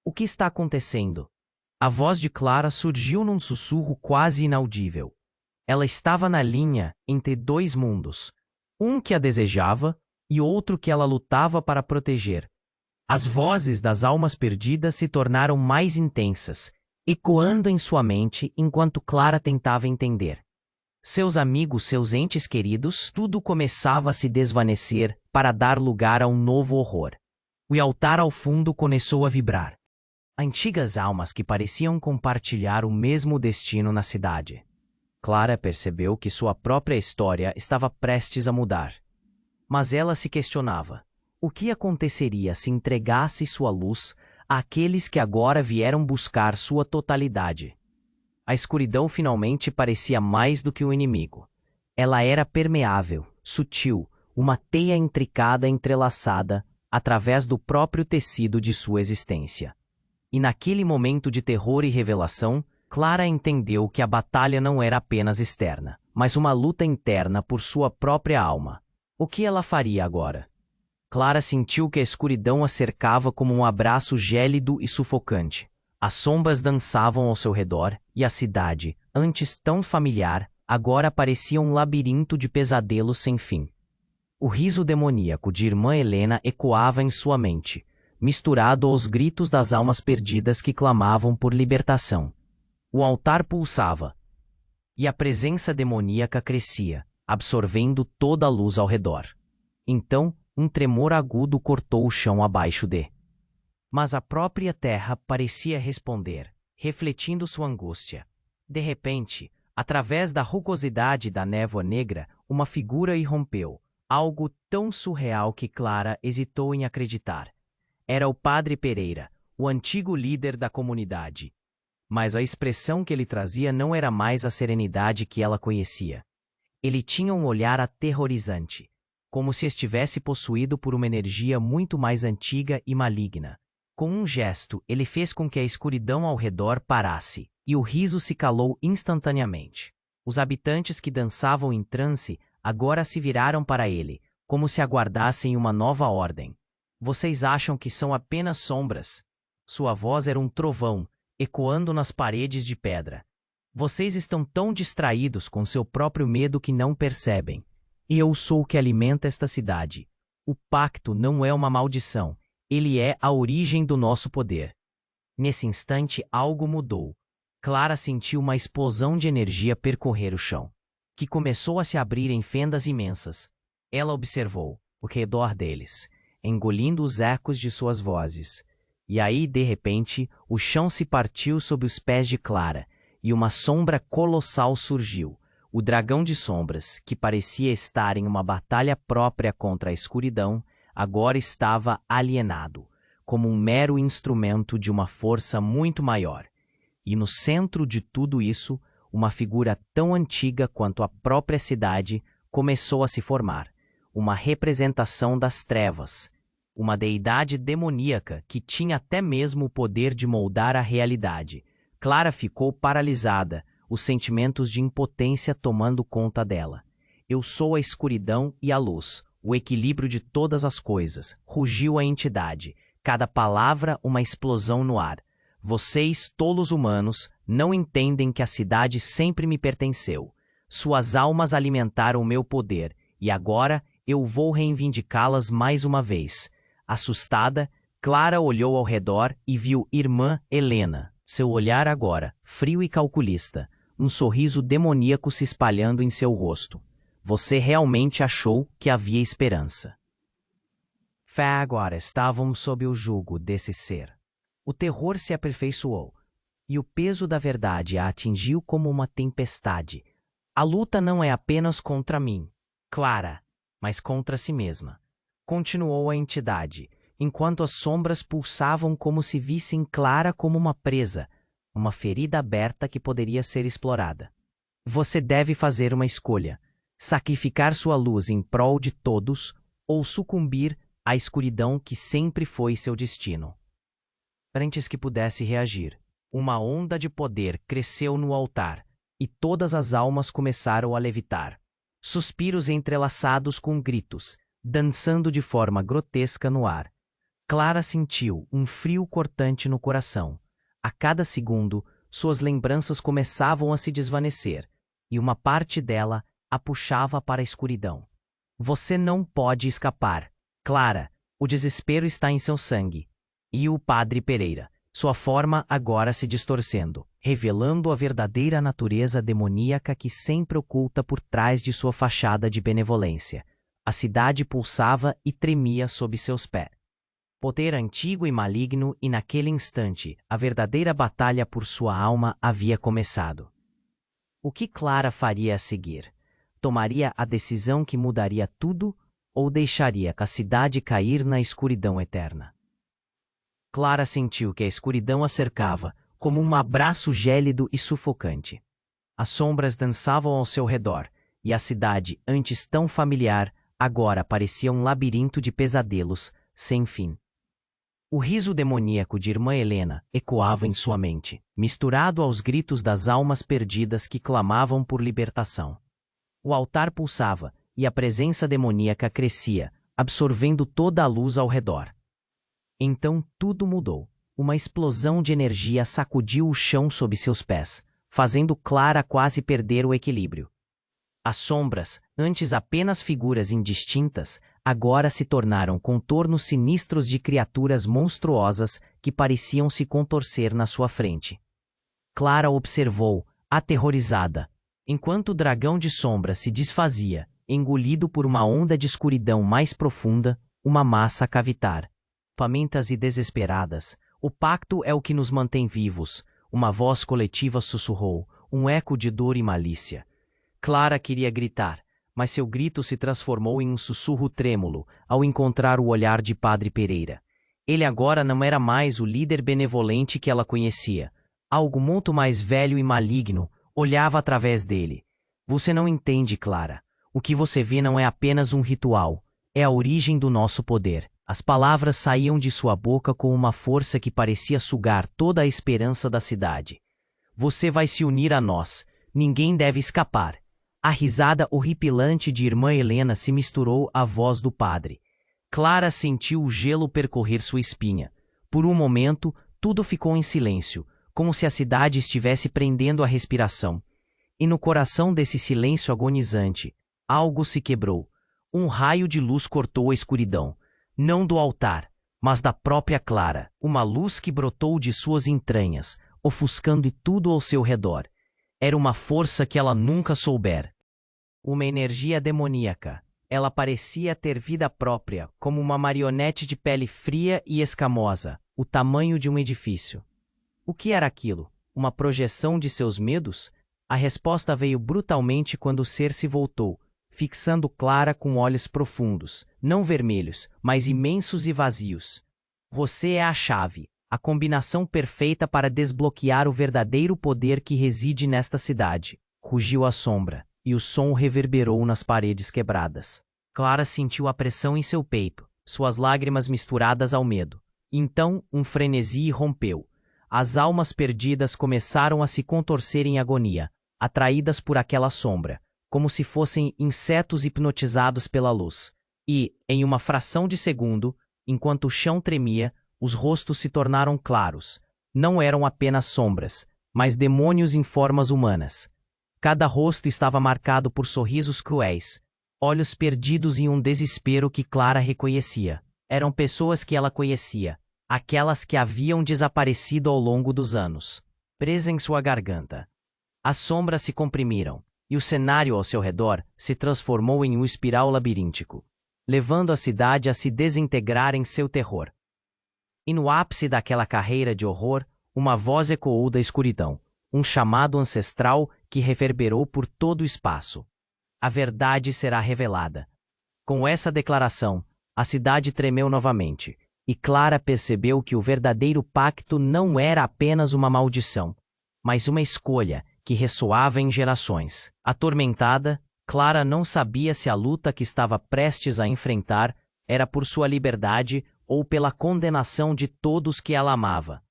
O que está acontecendo? A voz de Clara surgiu num sussurro quase inaudível. Ela estava na linha entre dois mundos, um que a desejava e outro que ela lutava para proteger. As vozes das almas perdidas se tornaram mais intensas, ecoando em sua mente enquanto Clara tentava entender. Seus amigos, seus entes queridos, tudo começava a se desvanecer para dar lugar a um novo horror. O altar ao fundo começou a vibrar. Antigas almas que pareciam compartilhar o mesmo destino na cidade. Clara percebeu que sua própria história estava prestes a mudar. Mas ela se questionava: o que aconteceria se entregasse sua luz àqueles que agora vieram buscar sua totalidade? A escuridão finalmente parecia mais do que um inimigo. Ela era permeável, sutil, uma teia intricada entrelaçada através do próprio tecido de sua existência. E naquele momento de terror e revelação, Clara entendeu que a batalha não era apenas externa, mas uma luta interna por sua própria alma. O que ela faria agora? Clara sentiu que a escuridão a cercava como um abraço gélido e sufocante. As sombras dançavam ao seu redor, e a cidade, antes tão familiar, agora parecia um labirinto de pesadelos sem fim. O riso demoníaco de irmã Helena ecoava em sua mente, misturado aos gritos das almas perdidas que clamavam por libertação. O altar pulsava, e a presença demoníaca crescia, absorvendo toda a luz ao redor. Então, um tremor agudo cortou o chão abaixo de. Mas a própria terra parecia responder, refletindo sua angústia. De repente, através da rugosidade da névoa negra, uma figura irrompeu, algo tão surreal que Clara hesitou em acreditar. Era o Padre Pereira, o antigo líder da comunidade. Mas a expressão que ele trazia não era mais a serenidade que ela conhecia. Ele tinha um olhar aterrorizante, como se estivesse possuído por uma energia muito mais antiga e maligna. Com um gesto, ele fez com que a escuridão ao redor parasse, e o riso se calou instantaneamente. Os habitantes que dançavam em transe agora se viraram para ele, como se aguardassem uma nova ordem. Vocês acham que são apenas sombras? Sua voz era um trovão, ecoando nas paredes de pedra. Vocês estão tão distraídos com seu próprio medo que não percebem. E eu sou o que alimenta esta cidade. O pacto não é uma maldição. Ele é a origem do nosso poder. Nesse instante, algo mudou. Clara sentiu uma explosão de energia percorrer o chão, que começou a se abrir em fendas imensas. Ela observou o redor deles, engolindo os ecos de suas vozes. E aí, de repente, o chão se partiu sob os pés de Clara, e uma sombra colossal surgiu. O dragão de sombras, que parecia estar em uma batalha própria contra a escuridão, agora estava alienado, como um mero instrumento de uma força muito maior. E no centro de tudo isso, uma figura tão antiga quanto a própria cidade começou a se formar, uma representação das trevas, uma deidade demoníaca que tinha até mesmo o poder de moldar a realidade. Clara ficou paralisada, os sentimentos de impotência tomando conta dela. Eu sou a escuridão e a luz, o equilíbrio de todas as coisas, rugiu a entidade, cada palavra uma explosão no ar. Vocês, tolos humanos, não entendem que a cidade sempre me pertenceu. Suas almas alimentaram meu poder, e agora eu vou reivindicá-las mais uma vez. Assustada, Clara olhou ao redor e viu irmã Helena. Seu olhar agora, frio e calculista, um sorriso demoníaco se espalhando em seu rosto. Você realmente achou que havia esperança. Fé agora estavam sob o jugo desse ser. O terror se aperfeiçoou, e o peso da verdade a atingiu como uma tempestade. A luta não é apenas contra mim, Clara, mas contra si mesma. Continuou a entidade, enquanto as sombras pulsavam como se vissem Clara como uma presa, uma ferida aberta que poderia ser explorada. Você deve fazer uma escolha: sacrificar sua luz em prol de todos ou sucumbir à escuridão que sempre foi seu destino. Antes que pudesse reagir, uma onda de poder cresceu no altar, e todas as almas começaram a levitar. Suspiros entrelaçados com gritos, dançando de forma grotesca no ar. Clara sentiu um frio cortante no coração. A cada segundo, suas lembranças começavam a se desvanecer, e uma parte dela a puxava para a escuridão. Você não pode escapar, Clara. O desespero está em seu sangue. E o Padre Pereira, sua forma agora se distorcendo, revelando a verdadeira natureza demoníaca que sempre oculta por trás de sua fachada de benevolência. A cidade pulsava e tremia sob seus pés. Poder antigo e maligno, e naquele instante, a verdadeira batalha por sua alma havia começado. O que Clara faria a seguir? Tomaria a decisão que mudaria tudo, ou deixaria a cidade cair na escuridão eterna? Clara sentiu que a escuridão a cercava, como um abraço gélido e sufocante. As sombras dançavam ao seu redor, e a cidade, antes tão familiar, agora parecia um labirinto de pesadelos, sem fim. O riso demoníaco de irmã Helena ecoava em sua mente, misturado aos gritos das almas perdidas que clamavam por libertação. O altar pulsava, e a presença demoníaca crescia, absorvendo toda a luz ao redor. Então tudo mudou. Uma explosão de energia sacudiu o chão sob seus pés, fazendo Clara quase perder o equilíbrio. As sombras, antes apenas figuras indistintas, agora se tornaram contornos sinistros de criaturas monstruosas que pareciam se contorcer na sua frente. Clara observou, aterrorizada, enquanto o dragão de sombra se desfazia, engolido por uma onda de escuridão mais profunda, uma massa a cavitar. Famintas e desesperadas, o pacto é o que nos mantém vivos, uma voz coletiva sussurrou, um eco de dor e malícia. Clara queria gritar, mas seu grito se transformou em um sussurro trêmulo ao encontrar o olhar de Padre Pereira. Ele agora não era mais o líder benevolente que ela conhecia. Algo muito mais velho e maligno olhava através dele. Você não entende, Clara. O que você vê não é apenas um ritual, é a origem do nosso poder. As palavras saíam de sua boca com uma força que parecia sugar toda a esperança da cidade. Você vai se unir a nós. Ninguém deve escapar. A risada horripilante de irmã Helena se misturou à voz do padre. Clara sentiu o gelo percorrer sua espinha. Por um momento, tudo ficou em silêncio, como se a cidade estivesse prendendo a respiração. E no coração desse silêncio agonizante, algo se quebrou. Um raio de luz cortou a escuridão. Não do altar, mas da própria Clara, uma luz que brotou de suas entranhas, ofuscando tudo ao seu redor. Era uma força que ela nunca soubera. Uma energia demoníaca. Ela parecia ter vida própria, como uma marionete de pele fria e escamosa, o tamanho de um edifício. O que era aquilo? Uma projeção de seus medos? A resposta veio brutalmente quando o ser se voltou, fixando Clara com olhos profundos, não vermelhos, mas imensos e vazios. Você é a chave, a combinação perfeita para desbloquear o verdadeiro poder que reside nesta cidade. Rugiu a sombra, e o som reverberou nas paredes quebradas. Clara sentiu a pressão em seu peito, suas lágrimas misturadas ao medo. Então, um frenesi irrompeu. As almas perdidas começaram a se contorcer em agonia, atraídas por aquela sombra, como se fossem insetos hipnotizados pela luz. E, em uma fração de segundo, enquanto o chão tremia, os rostos se tornaram claros. não eram apenas sombras, mas demônios em formas humanas. Cada rosto estava marcado por sorrisos cruéis, olhos perdidos em um desespero que Clara reconhecia. Eram pessoas que ela conhecia, aquelas que haviam desaparecido ao longo dos anos. Presa em sua garganta. As sombras se comprimiram, e o cenário ao seu redor se transformou em um espiral labiríntico, levando a cidade a se desintegrar em seu terror. E no ápice daquela carreira de horror, uma voz ecoou da escuridão, um chamado ancestral que reverberou por todo o espaço. A verdade será revelada. Com essa declaração, a cidade tremeu novamente, e Clara percebeu que o verdadeiro pacto não era apenas uma maldição, mas uma escolha que ressoava em gerações. Atormentada, Clara não sabia se a luta que estava prestes a enfrentar era por sua liberdade ou pela condenação de todos que ela amava.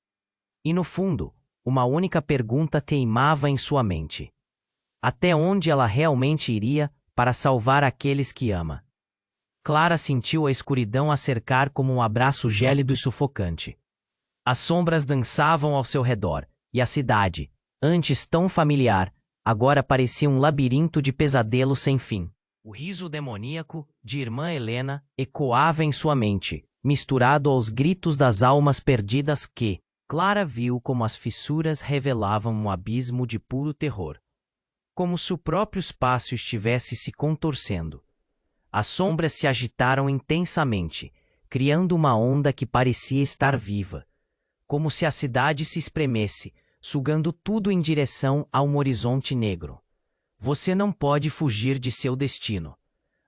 E no fundo, uma única pergunta teimava em sua mente: até onde ela realmente iria para salvar aqueles que ama? Clara sentiu a escuridão a cercar como um abraço gélido e sufocante. As sombras dançavam ao seu redor, e a cidade, antes tão familiar, agora parecia um labirinto de pesadelos sem fim. O riso demoníaco de Irmã Helena ecoava em sua mente, misturado aos gritos das almas perdidas que Clara viu como as fissuras revelavam um abismo de puro terror. Como se o próprio espaço estivesse se contorcendo. As sombras se agitaram intensamente, criando uma onda que parecia estar viva, como se a cidade se espremesse, sugando tudo em direção a um horizonte negro. Você não pode fugir de seu destino.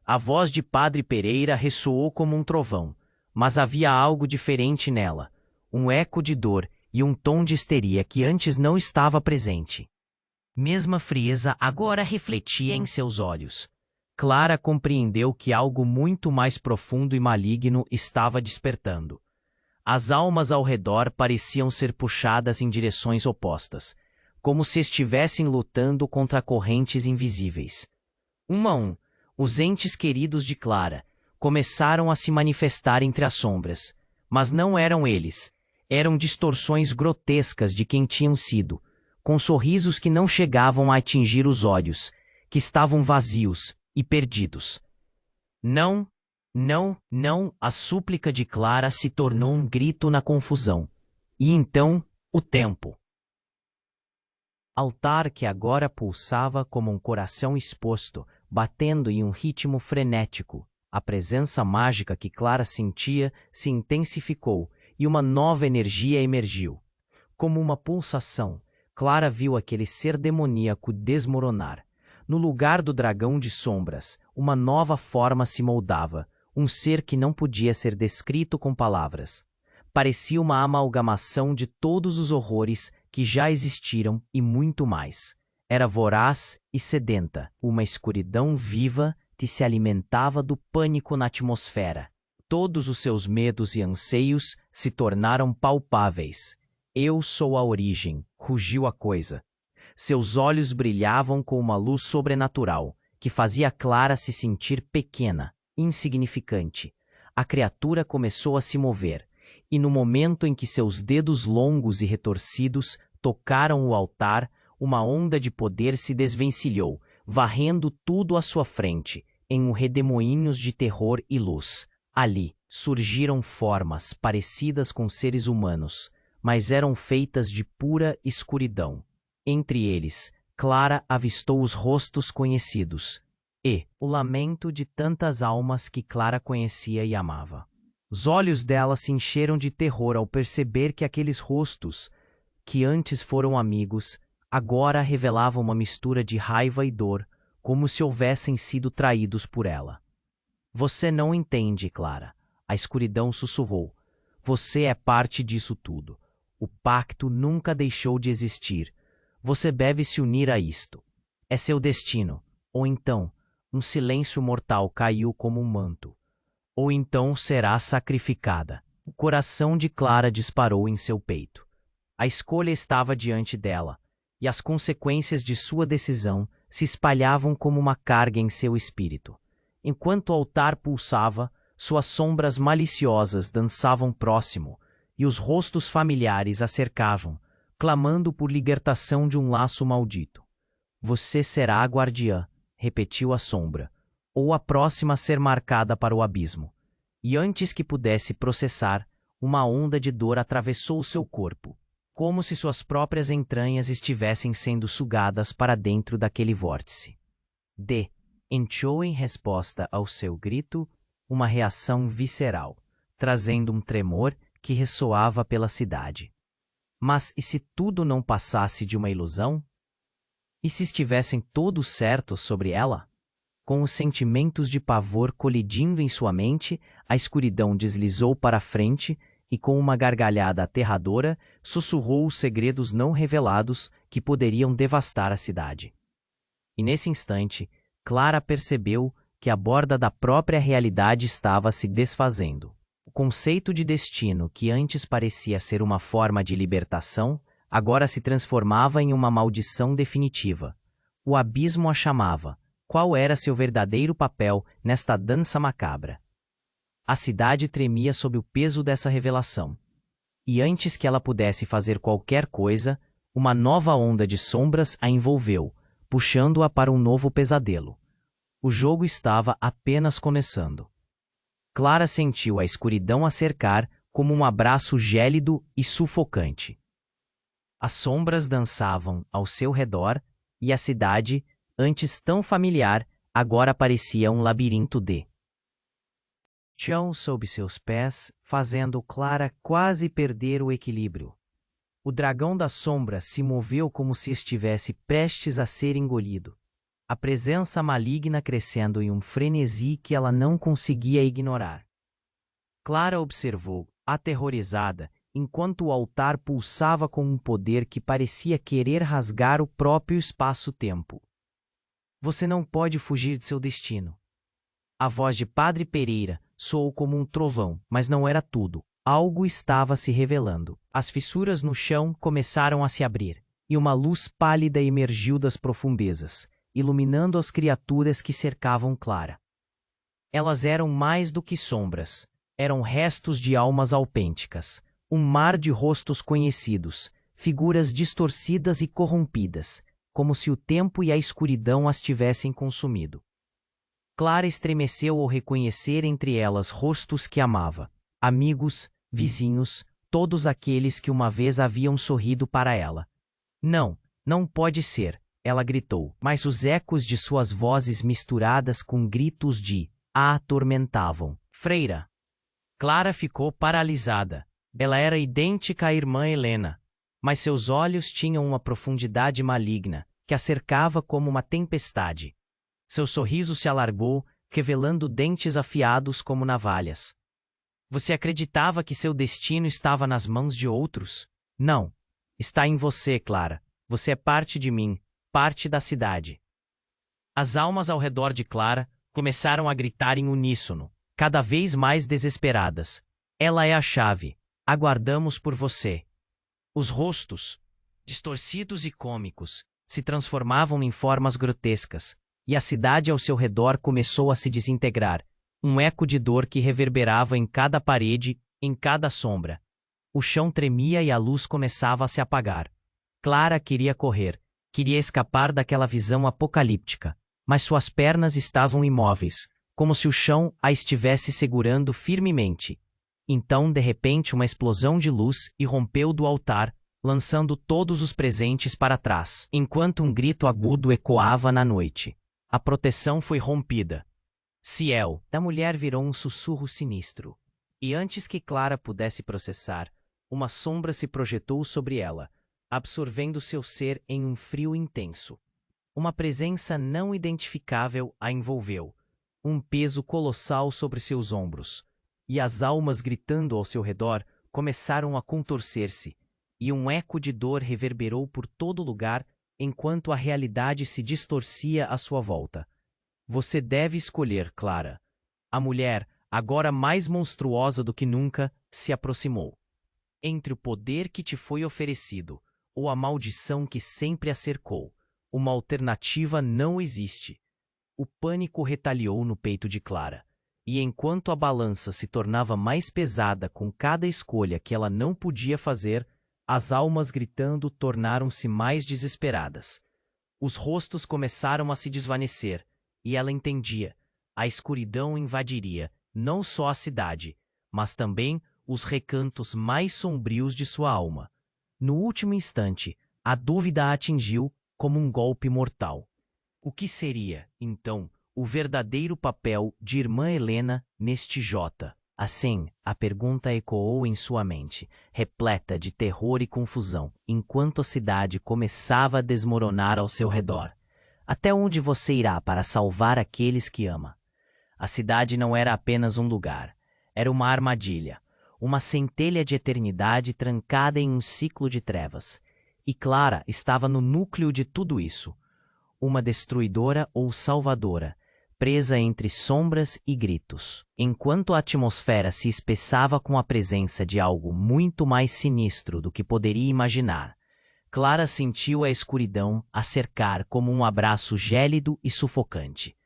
A voz de Padre Pereira ressoou como um trovão, mas havia algo diferente nela, um eco de dor e um tom de histeria que antes não estava presente. Mesma frieza agora refletia em seus olhos. Clara compreendeu que algo muito mais profundo e maligno estava despertando. As almas ao redor pareciam ser puxadas em direções opostas, como se estivessem lutando contra correntes invisíveis. Um a um, os entes queridos de Clara começaram a se manifestar entre as sombras, mas não eram eles, eram distorções grotescas de quem tinham sido, com sorrisos que não chegavam a atingir os olhos, que estavam vazios e perdidos. Não, não, não, a súplica de Clara se tornou um grito na confusão. E então, o tempo. Altar que agora pulsava como um coração exposto, batendo em um ritmo frenético. A presença mágica que Clara sentia se intensificou e uma nova energia emergiu. Como uma pulsação, Clara viu aquele ser demoníaco desmoronar. No lugar do dragão de sombras, uma nova forma se moldava, um ser que não podia ser descrito com palavras. Parecia uma amalgamação de todos os horrores que já existiram e muito mais. Era voraz e sedenta, uma escuridão viva que se alimentava do pânico na atmosfera. Todos os seus medos e anseios se tornaram palpáveis. Eu sou a origem, rugiu a coisa. Seus olhos brilhavam com uma luz sobrenatural, que fazia Clara se sentir pequena, insignificante. A criatura começou a se mover, e no momento em que seus dedos longos e retorcidos tocaram o altar, uma onda de poder se desvencilhou, varrendo tudo à sua frente, em um redemoinhos de terror e luz. Ali, surgiram formas parecidas com seres humanos, mas eram feitas de pura escuridão. Entre eles, Clara avistou os rostos conhecidos e o lamento de tantas almas que Clara conhecia e amava. Os olhos dela se encheram de terror ao perceber que aqueles rostos, que antes foram amigos, agora revelavam uma mistura de raiva e dor, como se houvessem sido traídos por ela. Você não entende, Clara. A escuridão sussurrou. Você é parte disso tudo. O pacto nunca deixou de existir. Você deve se unir a isto. É seu destino. Ou então, um silêncio mortal caiu como um manto. Ou então será sacrificada. O coração de Clara disparou em seu peito. A escolha estava diante dela, e as consequências de sua decisão se espalhavam como uma carga em seu espírito. Enquanto o altar pulsava, suas sombras maliciosas dançavam próximo, e os rostos familiares a cercavam, clamando por libertação de um laço maldito. Você será a guardiã, repetiu a sombra, ou a próxima a ser marcada para o abismo. E antes que pudesse processar, uma onda de dor atravessou seu corpo, como se suas próprias entranhas estivessem sendo sugadas para dentro daquele vórtice. Encheu em resposta ao seu grito uma reação visceral, trazendo um tremor que ressoava pela cidade. Mas e se tudo não passasse de uma ilusão? E se estivessem todos certos sobre ela? Com os sentimentos de pavor colidindo em sua mente, a escuridão deslizou para a frente e, com uma gargalhada aterradora, sussurrou os segredos não revelados que poderiam devastar a cidade. E nesse instante, Clara percebeu que a borda da própria realidade estava se desfazendo. O conceito de destino, que antes parecia ser uma forma de libertação, agora se transformava em uma maldição definitiva. O abismo a chamava. Qual era seu verdadeiro papel nesta dança macabra? A cidade tremia sob o peso dessa revelação. E antes que ela pudesse fazer qualquer coisa, uma nova onda de sombras a envolveu, puxando-a para um novo pesadelo. O jogo estava apenas começando. Clara sentiu a escuridão a cercar como um abraço gélido e sufocante. As sombras dançavam ao seu redor e a cidade, antes tão familiar, agora parecia um labirinto de chão sob seus pés, fazendo Clara quase perder o equilíbrio. O dragão das sombras se moveu como se estivesse prestes a ser engolido, a presença maligna crescendo em um frenesi que ela não conseguia ignorar. Clara observou, aterrorizada, enquanto o altar pulsava com um poder que parecia querer rasgar o próprio espaço-tempo. Você não pode fugir de seu destino. A voz de Padre Pereira soou como um trovão, mas não era tudo. Algo estava se revelando. As fissuras no chão começaram a se abrir, e uma luz pálida emergiu das profundezas, iluminando as criaturas que cercavam Clara. Elas eram mais do que sombras. Eram restos de almas autênticas, um mar de rostos conhecidos, figuras distorcidas e corrompidas, como se o tempo e a escuridão as tivessem consumido. Clara estremeceu ao reconhecer entre elas rostos que amava, amigos, vizinhos, todos aqueles que uma vez haviam sorrido para ela. Não, não pode ser, ela gritou, mas os ecos de suas vozes misturadas com gritos a atormentavam. Freira! Clara ficou paralisada. Ela era idêntica à irmã Helena, mas seus olhos tinham uma profundidade maligna, que a cercava como uma tempestade. Seu sorriso se alargou, revelando dentes afiados como navalhas. Você acreditava que seu destino estava nas mãos de outros? Não. Está em você, Clara. Você é parte de mim, parte da cidade. As almas ao redor de Clara começaram a gritar em uníssono, cada vez mais desesperadas. Ela é a chave. Aguardamos por você. Os rostos, distorcidos e cômicos, se transformavam em formas grotescas, e a cidade ao seu redor começou a se desintegrar, um eco de dor que reverberava em cada parede, em cada sombra. O chão tremia e a luz começava a se apagar. Clara queria correr, queria escapar daquela visão apocalíptica, mas suas pernas estavam imóveis, como se o chão a estivesse segurando firmemente. Então, de repente, uma explosão de luz irrompeu do altar, lançando todos os presentes para trás, enquanto um grito agudo ecoava na noite. A proteção foi rompida. Ciel, da mulher virou um sussurro sinistro. E antes que Clara pudesse processar, uma sombra se projetou sobre ela, absorvendo seu ser em um frio intenso. Uma presença não identificável a envolveu, um peso colossal sobre seus ombros, e as almas gritando ao seu redor começaram a contorcer-se, e um eco de dor reverberou por todo lugar enquanto a realidade se distorcia à sua volta. Você deve escolher, Clara. A mulher, agora mais monstruosa do que nunca, se aproximou. Entre o poder que te foi oferecido ou a maldição que sempre a cercou, uma alternativa não existe. O pânico retalhou no peito de Clara, E enquanto a balança se tornava mais pesada com cada escolha que ela não podia fazer, as almas gritando tornaram-se mais desesperadas. Os rostos começaram a se desvanecer, e ela entendia. A escuridão invadiria não só a cidade, mas também os recantos mais sombrios de sua alma. No último instante, a dúvida a atingiu como um golpe mortal. O que seria, então, o verdadeiro papel de Irmã Helena neste Jota? Assim, a pergunta ecoou em sua mente, repleta de terror e confusão, enquanto a cidade começava a desmoronar ao seu redor. Até onde você irá para salvar aqueles que ama? A cidade não era apenas um lugar, era uma armadilha, uma centelha de eternidade trancada em um ciclo de trevas. E Clara estava no núcleo de tudo isso, uma destruidora ou salvadora, presa entre sombras e gritos. Enquanto a atmosfera se espessava com a presença de algo muito mais sinistro do que poderia imaginar, Clara sentiu a escuridão a cercar como um abraço gélido e sufocante.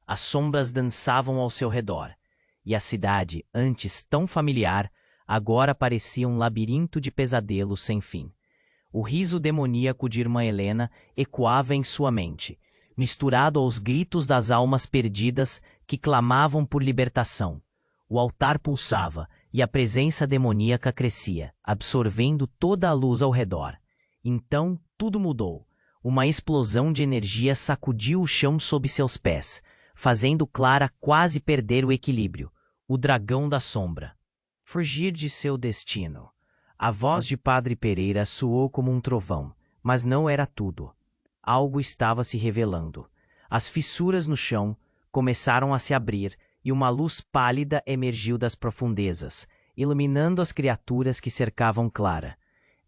As sombras dançavam ao seu redor, e a cidade, antes tão familiar, agora parecia um labirinto de pesadelos sem fim. O riso demoníaco de Irmã Helena ecoava em sua mente, misturado aos gritos das almas perdidas que clamavam por libertação. O altar pulsava e a presença demoníaca crescia, absorvendo toda a luz ao redor. Então, tudo mudou. Uma explosão de energia sacudiu o chão sob seus pés, fazendo Clara quase perder o equilíbrio. O dragão da sombra. Fugir de seu destino. A voz de Padre Pereira soou como um trovão, mas não era tudo. Algo estava se revelando. As fissuras no chão começaram a se abrir e uma luz pálida emergiu das profundezas, iluminando as criaturas que cercavam Clara.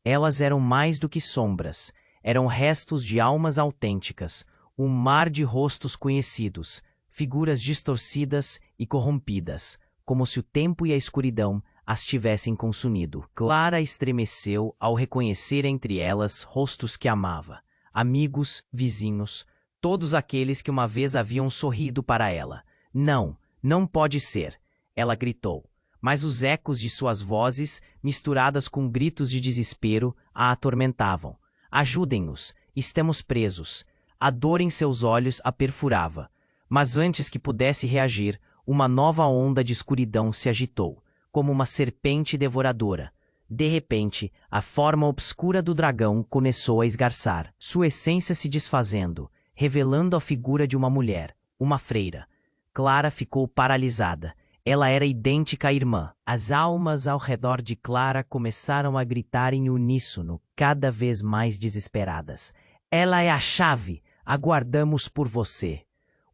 Elas eram mais do que sombras, eram restos de almas autênticas, um mar de rostos conhecidos, figuras distorcidas e corrompidas, como se o tempo e a escuridão as tivessem consumido. Clara estremeceu ao reconhecer entre elas rostos que amava. Amigos, vizinhos, todos aqueles que uma vez haviam sorrido para ela. Não, não pode ser, ela gritou, mas os ecos de suas vozes, misturadas com gritos de desespero, a atormentavam. Ajudem-nos, estamos presos. A dor em seus olhos a perfurava. Mas antes que pudesse reagir, uma nova onda de escuridão se agitou, como uma serpente devoradora. De repente, a forma obscura do dragão começou a esgarçar, sua essência se desfazendo, revelando a figura de uma mulher, uma freira. Clara ficou paralisada. Ela era idêntica à irmã. As almas ao redor de Clara começaram a gritar em uníssono, cada vez mais desesperadas. Ela é a chave! Aguardamos por você!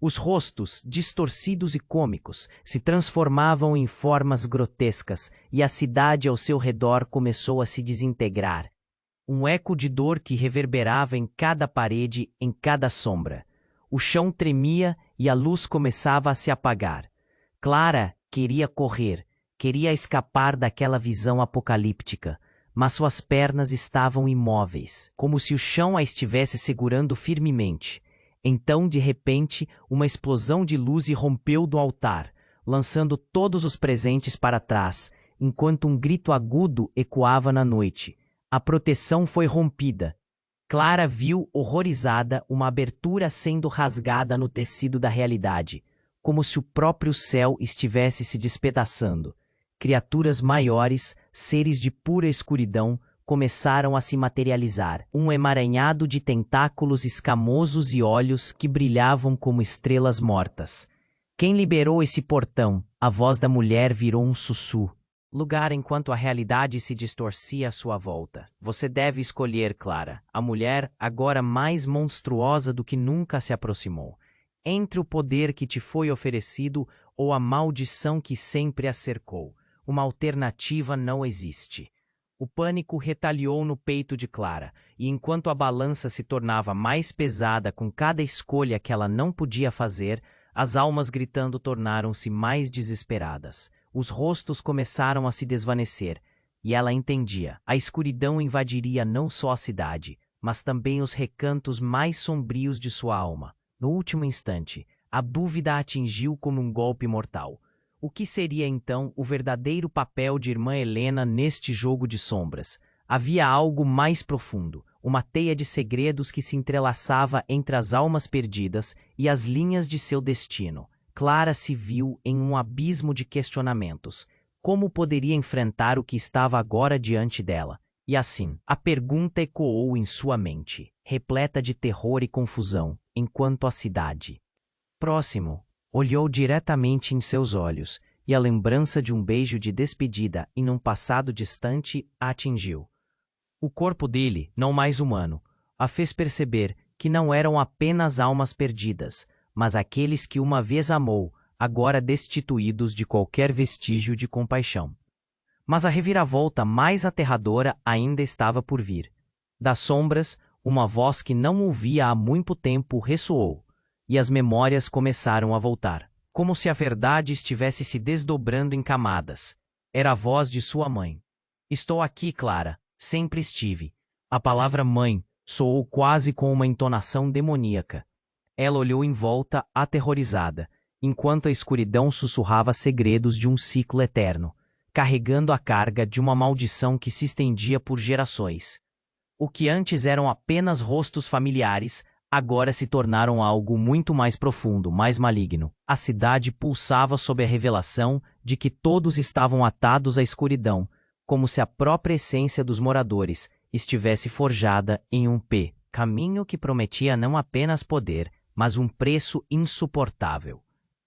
Os rostos, distorcidos e cômicos, se transformavam em formas grotescas e a cidade ao seu redor começou a se desintegrar. Um eco de dor que reverberava em cada parede, em cada sombra. O chão tremia e a luz começava a se apagar. Clara queria correr, queria escapar daquela visão apocalíptica, mas suas pernas estavam imóveis, como se o chão a estivesse segurando firmemente. Então, de repente, uma explosão de luz irrompeu do altar, lançando todos os presentes para trás, enquanto um grito agudo ecoava na noite. A proteção foi rompida. Clara viu, horrorizada, uma abertura sendo rasgada no tecido da realidade, como se o próprio céu estivesse se despedaçando. Criaturas maiores, seres de pura escuridão, começaram a se materializar, um emaranhado de tentáculos escamosos e olhos que brilhavam como estrelas mortas. Quem liberou esse portão? A voz da mulher virou um sussurro. Lugar enquanto a realidade se distorcia à sua volta. Você deve escolher, Clara. A mulher, agora mais monstruosa do que nunca, se aproximou. Entre o poder que te foi oferecido ou a maldição que sempre a cercou. Uma alternativa não existe. O pânico retalhou no peito de Clara, e enquanto a balança se tornava mais pesada com cada escolha que ela não podia fazer, as almas gritando tornaram-se mais desesperadas. Os rostos começaram a se desvanecer, e ela entendia. A escuridão invadiria não só a cidade, mas também os recantos mais sombrios de sua alma. No último instante, a dúvida a atingiu como um golpe mortal. O que seria então o verdadeiro papel de irmã Helena neste jogo de sombras? Havia algo mais profundo, uma teia de segredos que se entrelaçava entre as almas perdidas e as linhas de seu destino. Clara se viu em um abismo de questionamentos. Como poderia enfrentar o que estava agora diante dela? E assim, a pergunta ecoou em sua mente, repleta de terror e confusão, enquanto a cidade próximo olhou diretamente em seus olhos, e a lembrança de um beijo de despedida em um passado distante a atingiu. O corpo dele, não mais humano, a fez perceber que não eram apenas almas perdidas, mas aqueles que uma vez amou, agora destituídos de qualquer vestígio de compaixão. Mas a reviravolta mais aterradora ainda estava por vir. Das sombras, uma voz que não ouvia há muito tempo ressoou, e as memórias começaram a voltar, como se a verdade estivesse se desdobrando em camadas. Era a voz de sua mãe. Estou aqui, Clara, sempre estive. A palavra mãe soou quase com uma entonação demoníaca. Ela olhou em volta, aterrorizada, enquanto a escuridão sussurrava segredos de um ciclo eterno, carregando a carga de uma maldição que se estendia por gerações. O que antes eram apenas rostos familiares, agora se tornaram algo muito mais profundo, mais maligno. A cidade pulsava sob a revelação de que todos estavam atados à escuridão, como se a própria essência dos moradores estivesse forjada em um caminho que prometia não apenas poder, mas um preço insuportável.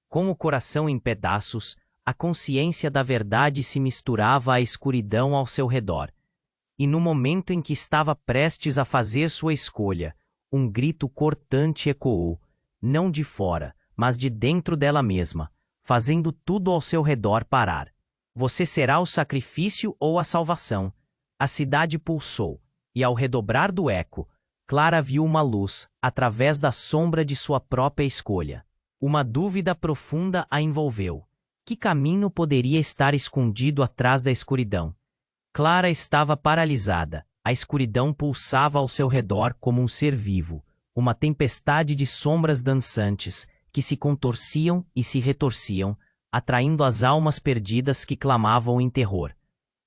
Com o coração em pedaços, a consciência da verdade se misturava à escuridão ao seu redor. E no momento em que estava prestes a fazer sua escolha, um grito cortante ecoou, não de fora, mas de dentro dela mesma, fazendo tudo ao seu redor parar. Você será o sacrifício ou a salvação? A cidade pulsou, e ao redobrar do eco, Clara viu uma luz, através da sombra de sua própria escolha. Uma dúvida profunda a envolveu. Que caminho poderia estar escondido atrás da escuridão? Clara estava paralisada. A escuridão pulsava ao seu redor como um ser vivo, uma tempestade de sombras dançantes que se contorciam e se retorciam, atraindo as almas perdidas que clamavam em terror.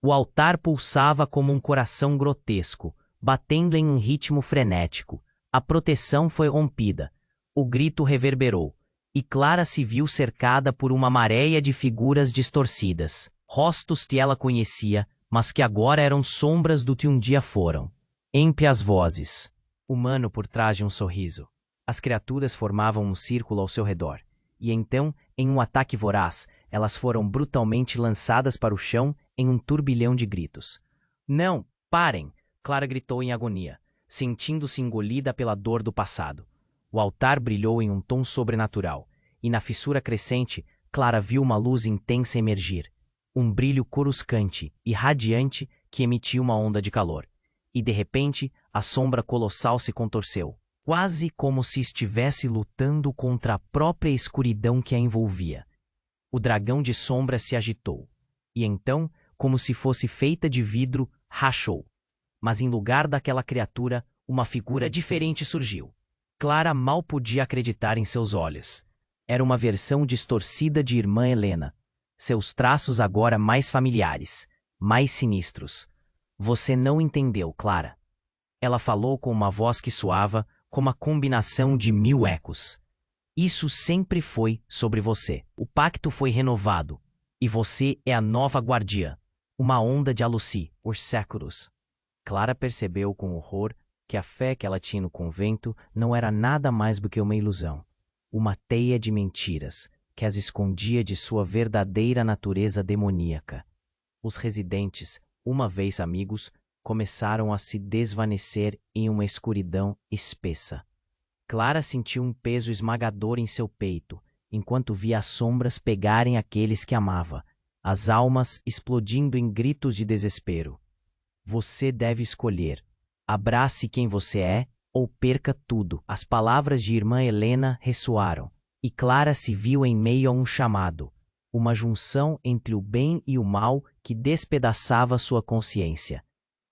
O altar pulsava como um coração grotesco, batendo em um ritmo frenético. A proteção foi rompida. O grito reverberou, e Clara se viu cercada por uma maréia de figuras distorcidas, rostos que ela conhecia, mas que agora eram sombras do que um dia foram. Entre as vozes, humano por trás de um sorriso, as criaturas formavam um círculo ao seu redor, e então, em um ataque voraz, elas foram brutalmente lançadas para o chão em um turbilhão de gritos. Não, parem! Clara gritou em agonia, sentindo-se engolida pela dor do passado. O altar brilhou em um tom sobrenatural, e na fissura crescente, Clara viu uma luz intensa emergir. Um brilho coruscante e radiante que emitia uma onda de calor. E de repente, a sombra colossal se contorceu, quase como se estivesse lutando contra a própria escuridão que a envolvia. O dragão de sombra se agitou, e então, como se fosse feita de vidro, rachou. Mas em lugar daquela criatura, uma figura diferente surgiu. Clara mal podia acreditar em seus olhos. Era uma versão distorcida de Irmã Helena. Seus traços agora mais familiares, mais sinistros. Você não entendeu, Clara. Ela falou com uma voz que soava como a combinação de 1000 ecos. Isso sempre foi sobre você. O pacto foi renovado, e você é a nova guardiã. Uma onda de Aluci, por séculos. Clara percebeu com horror que a fé que ela tinha no convento não era nada mais do que uma ilusão. Uma teia de mentiras que as escondia de sua verdadeira natureza demoníaca. Os residentes, uma vez amigos, começaram a se desvanecer em uma escuridão espessa. Clara sentiu um peso esmagador em seu peito, enquanto via as sombras pegarem aqueles que amava, as almas explodindo em gritos de desespero. Você deve escolher. Abrace quem você é ou perca tudo. As palavras de Irmã Helena ressoaram. E Clara se viu em meio a um chamado, uma junção entre o bem e o mal que despedaçava sua consciência.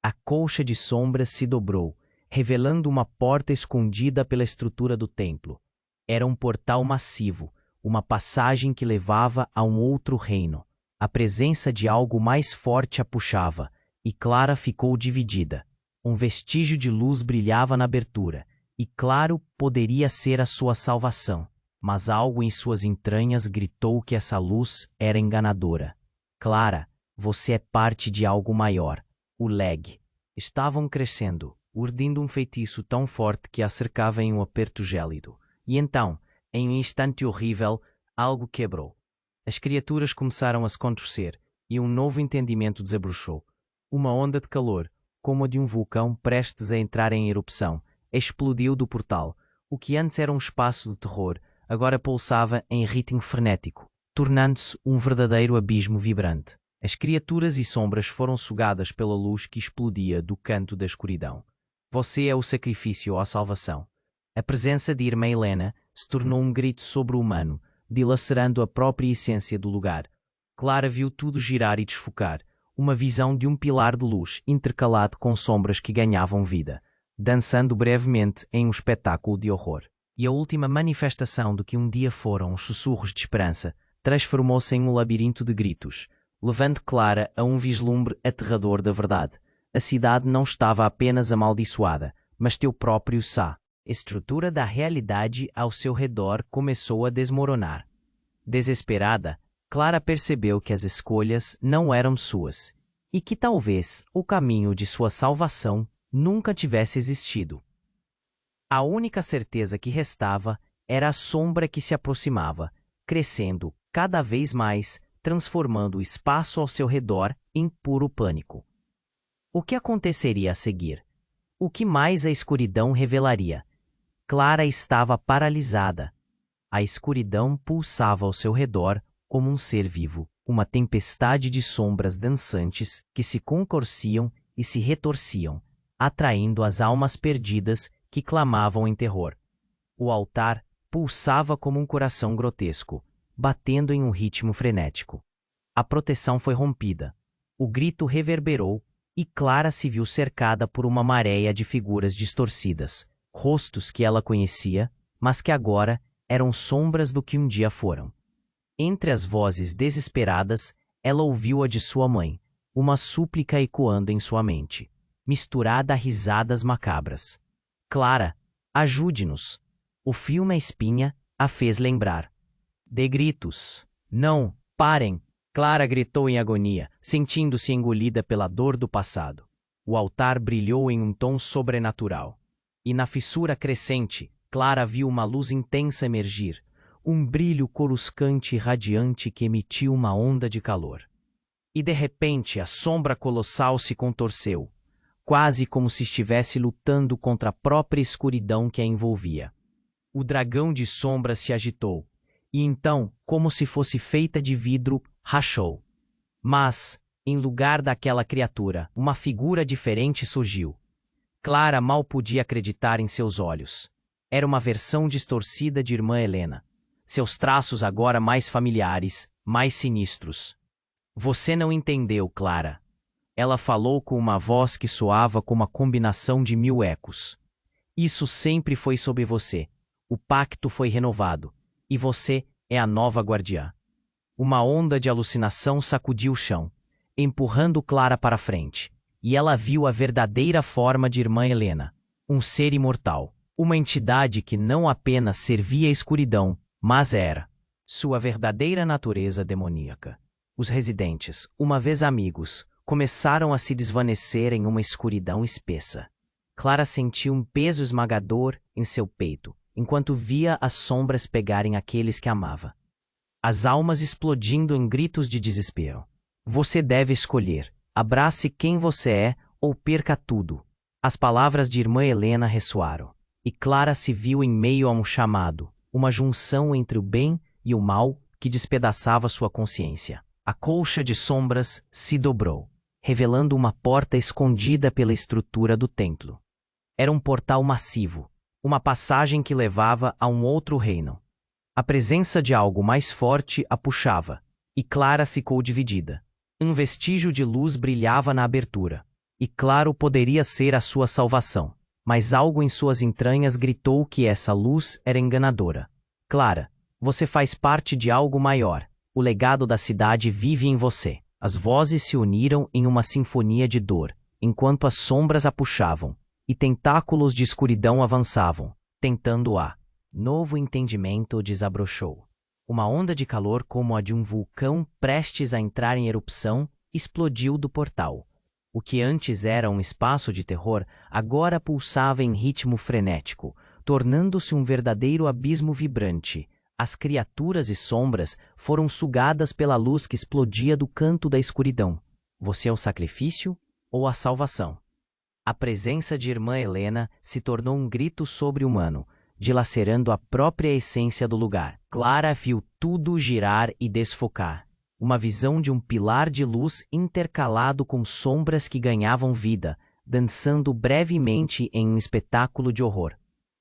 A colcha de sombras se dobrou, revelando uma porta escondida pela estrutura do templo. Era um portal massivo, uma passagem que levava a um outro reino. A presença de algo mais forte a puxava, e Clara ficou dividida. Um vestígio de luz brilhava na abertura, e claro, poderia ser a sua salvação. Mas algo em suas entranhas gritou que essa luz era enganadora. Clara, você é parte de algo maior. O Leg. Estavam crescendo, urdindo um feitiço tão forte que a cercava em um aperto gélido. E então, em um instante horrível, algo quebrou. As criaturas começaram a se contorcer, e um novo entendimento desabrochou. Uma onda de calor, como a de um vulcão prestes a entrar em erupção, explodiu do portal. O que antes era um espaço de terror, agora pulsava em ritmo frenético, tornando-se um verdadeiro abismo vibrante. As criaturas e sombras foram sugadas pela luz que explodia do canto da escuridão. Você é o sacrifício à salvação. A presença de Irmã Helena se tornou um grito sobre-humano, dilacerando a própria essência do lugar. Clara viu tudo girar e desfocar, uma visão de um pilar de luz intercalado com sombras que ganhavam vida, dançando brevemente em um espetáculo de horror. E a última manifestação do que um dia foram os sussurros de esperança transformou-se em um labirinto de gritos, levando Clara a um vislumbre aterrador da verdade. A cidade não estava apenas amaldiçoada, mas teu próprio Sá. A estrutura da realidade ao seu redor começou a desmoronar. Desesperada, Clara percebeu que as escolhas não eram suas, e que talvez o caminho de sua salvação nunca tivesse existido. A única certeza que restava era a sombra que se aproximava, crescendo cada vez mais, transformando o espaço ao seu redor em puro pânico. O que aconteceria a seguir? O que mais a escuridão revelaria? Clara estava paralisada. A escuridão pulsava ao seu redor como um ser vivo, uma tempestade de sombras dançantes que se contorciam e se retorciam, atraindo as almas perdidas que clamavam em terror. O altar pulsava como um coração grotesco, batendo em um ritmo frenético. A proteção foi rompida. O grito reverberou e Clara se viu cercada por uma mareia de figuras distorcidas, rostos que ela conhecia, mas que agora eram sombras do que um dia foram. Entre as vozes desesperadas, ela ouviu a de sua mãe, uma súplica ecoando em sua mente, misturada a risadas macabras. Clara, ajude-nos! O fio na espinha a fez lembrar. De gritos. Não, parem! Clara gritou em agonia, sentindo-se engolida pela dor do passado. O altar brilhou em um tom sobrenatural. E na fissura crescente, Clara viu uma luz intensa emergir, um brilho coruscante e radiante que emitiu uma onda de calor. E de repente a sombra colossal se contorceu, quase como se estivesse lutando contra a própria escuridão que a envolvia. O dragão de sombras se agitou, e então, como se fosse feita de vidro, rachou. Mas, em lugar daquela criatura, uma figura diferente surgiu. Clara mal podia acreditar em seus olhos. Era uma versão distorcida de Irmã Helena. Seus traços agora mais familiares, mais sinistros. Você não entendeu, Clara. Ela falou com uma voz que soava como a combinação de 1000 ecos. Isso sempre foi sobre você. O pacto foi renovado. E você é a nova guardiã. Uma onda de alucinação sacudiu o chão, empurrando Clara para frente. E ela viu a verdadeira forma de Irmã Helena, um ser imortal, uma entidade que não apenas servia à escuridão, mas era sua verdadeira natureza demoníaca. Os residentes, uma vez amigos, começaram a se desvanecer em uma escuridão espessa. Clara sentiu um peso esmagador em seu peito, enquanto via as sombras pegarem aqueles que amava. As almas explodindo em gritos de desespero. Você deve escolher. Abrace quem você é ou perca tudo. As palavras de Irmã Helena ressoaram, e Clara se viu em meio a um chamado, uma junção entre o bem e o mal que despedaçava sua consciência. A colcha de sombras se dobrou, revelando uma porta escondida pela estrutura do templo. Era um portal massivo, uma passagem que levava a um outro reino. A presença de algo mais forte a puxava, e Clara ficou dividida. Um vestígio de luz brilhava na abertura, e claro poderia ser a sua salvação, mas algo em suas entranhas gritou que essa luz era enganadora. Clara, Você faz parte de algo maior. O legado da cidade vive em você. As vozes se uniram em uma sinfonia de dor, enquanto as sombras a puxavam, e tentáculos de escuridão avançavam, tentando-a. Novo entendimento desabrochou. Uma onda de calor como a de um vulcão prestes a entrar em erupção explodiu do portal. O que antes era um espaço de terror, agora pulsava em ritmo frenético, tornando-se um verdadeiro abismo vibrante. As criaturas e sombras foram sugadas pela luz que explodia do canto da escuridão. Você é o sacrifício ou a salvação? A presença de Irmã Helena se tornou um grito sobre-humano, dilacerando a própria essência do lugar. Clara viu tudo girar e desfocar. Uma visão de um pilar de luz intercalado com sombras que ganhavam vida, dançando brevemente em um espetáculo de horror.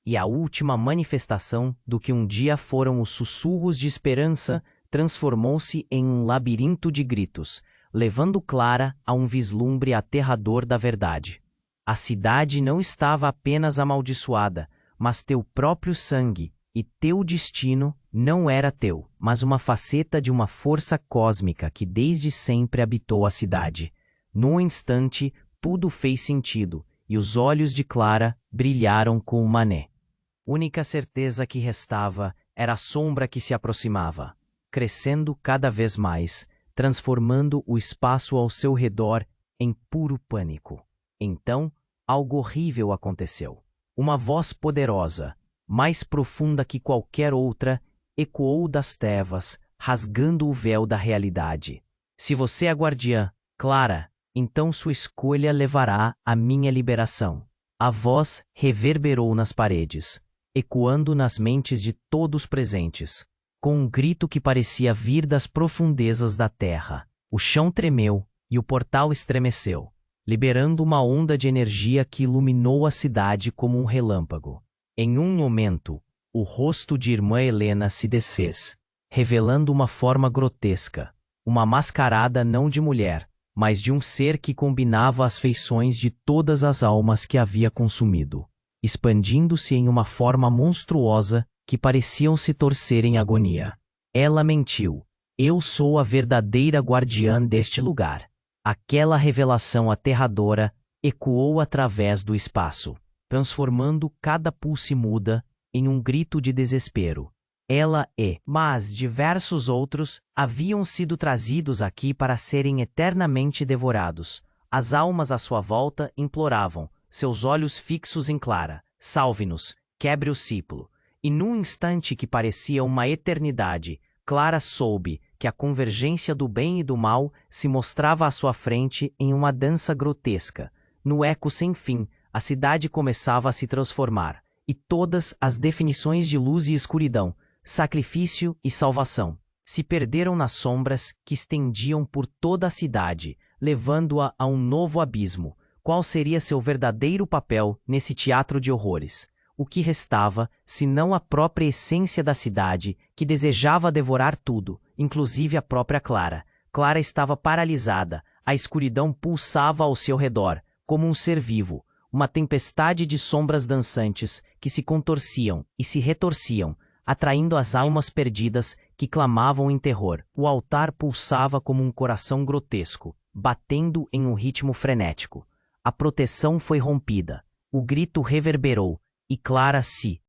E a última manifestação do que um dia foram os sussurros de esperança transformou-se em um labirinto de gritos, levando Clara a um vislumbre aterrador da verdade. A cidade não estava apenas amaldiçoada, mas teu próprio sangue, e teu destino não era teu, mas uma faceta de uma força cósmica que desde sempre habitou a cidade. Num instante, tudo fez sentido, e os olhos de Clara brilharam com uma né. Única certeza que restava era a sombra que se aproximava, crescendo cada vez mais, transformando o espaço ao seu redor em puro pânico. Então, algo horrível aconteceu. Uma voz poderosa, mais profunda que qualquer outra, ecoou das trevas, rasgando o véu da realidade. Se você é guardiã, Clara, então sua escolha levará à minha liberação. A voz reverberou nas paredes, ecoando nas mentes de todos presentes, com um grito que parecia vir das profundezas da terra. O chão tremeu e o portal estremeceu, liberando uma onda de energia que iluminou a cidade como um relâmpago. Em um momento, o rosto de Irmã Helena se desfez, revelando uma forma grotesca, uma mascarada não de mulher, mas de um ser que combinava as feições de todas as almas que havia consumido, expandindo-se em uma forma monstruosa que pareciam se torcer em agonia. Ela mentiu. Eu sou a verdadeira guardiã deste lugar. Aquela revelação aterradora ecoou através do espaço, transformando cada pulse muda em um grito de desespero. Ela é. Mas diversos outros haviam sido trazidos aqui para serem eternamente devorados. As almas à sua volta imploravam, seus olhos fixos em Clara: salve-nos, quebre o ciclo. E num instante que parecia uma eternidade, Clara soube que a convergência do bem e do mal se mostrava à sua frente em uma dança grotesca. No eco sem fim, a cidade começava a se transformar, e todas as definições de luz e escuridão, sacrifício e salvação, se perderam nas sombras que estendiam por toda a cidade, levando-a a um novo abismo. Qual seria seu verdadeiro papel nesse teatro de horrores? O que restava, senão a própria essência da cidade, que desejava devorar tudo, inclusive a própria Clara? Clara estava paralisada, a escuridão pulsava ao seu redor, como um ser vivo, uma tempestade de sombras dançantes que se contorciam e se retorciam, atraindo as almas perdidas que clamavam em terror. O altar pulsava como um coração grotesco, batendo em um ritmo frenético. A proteção foi rompida, o grito reverberou, e Clara se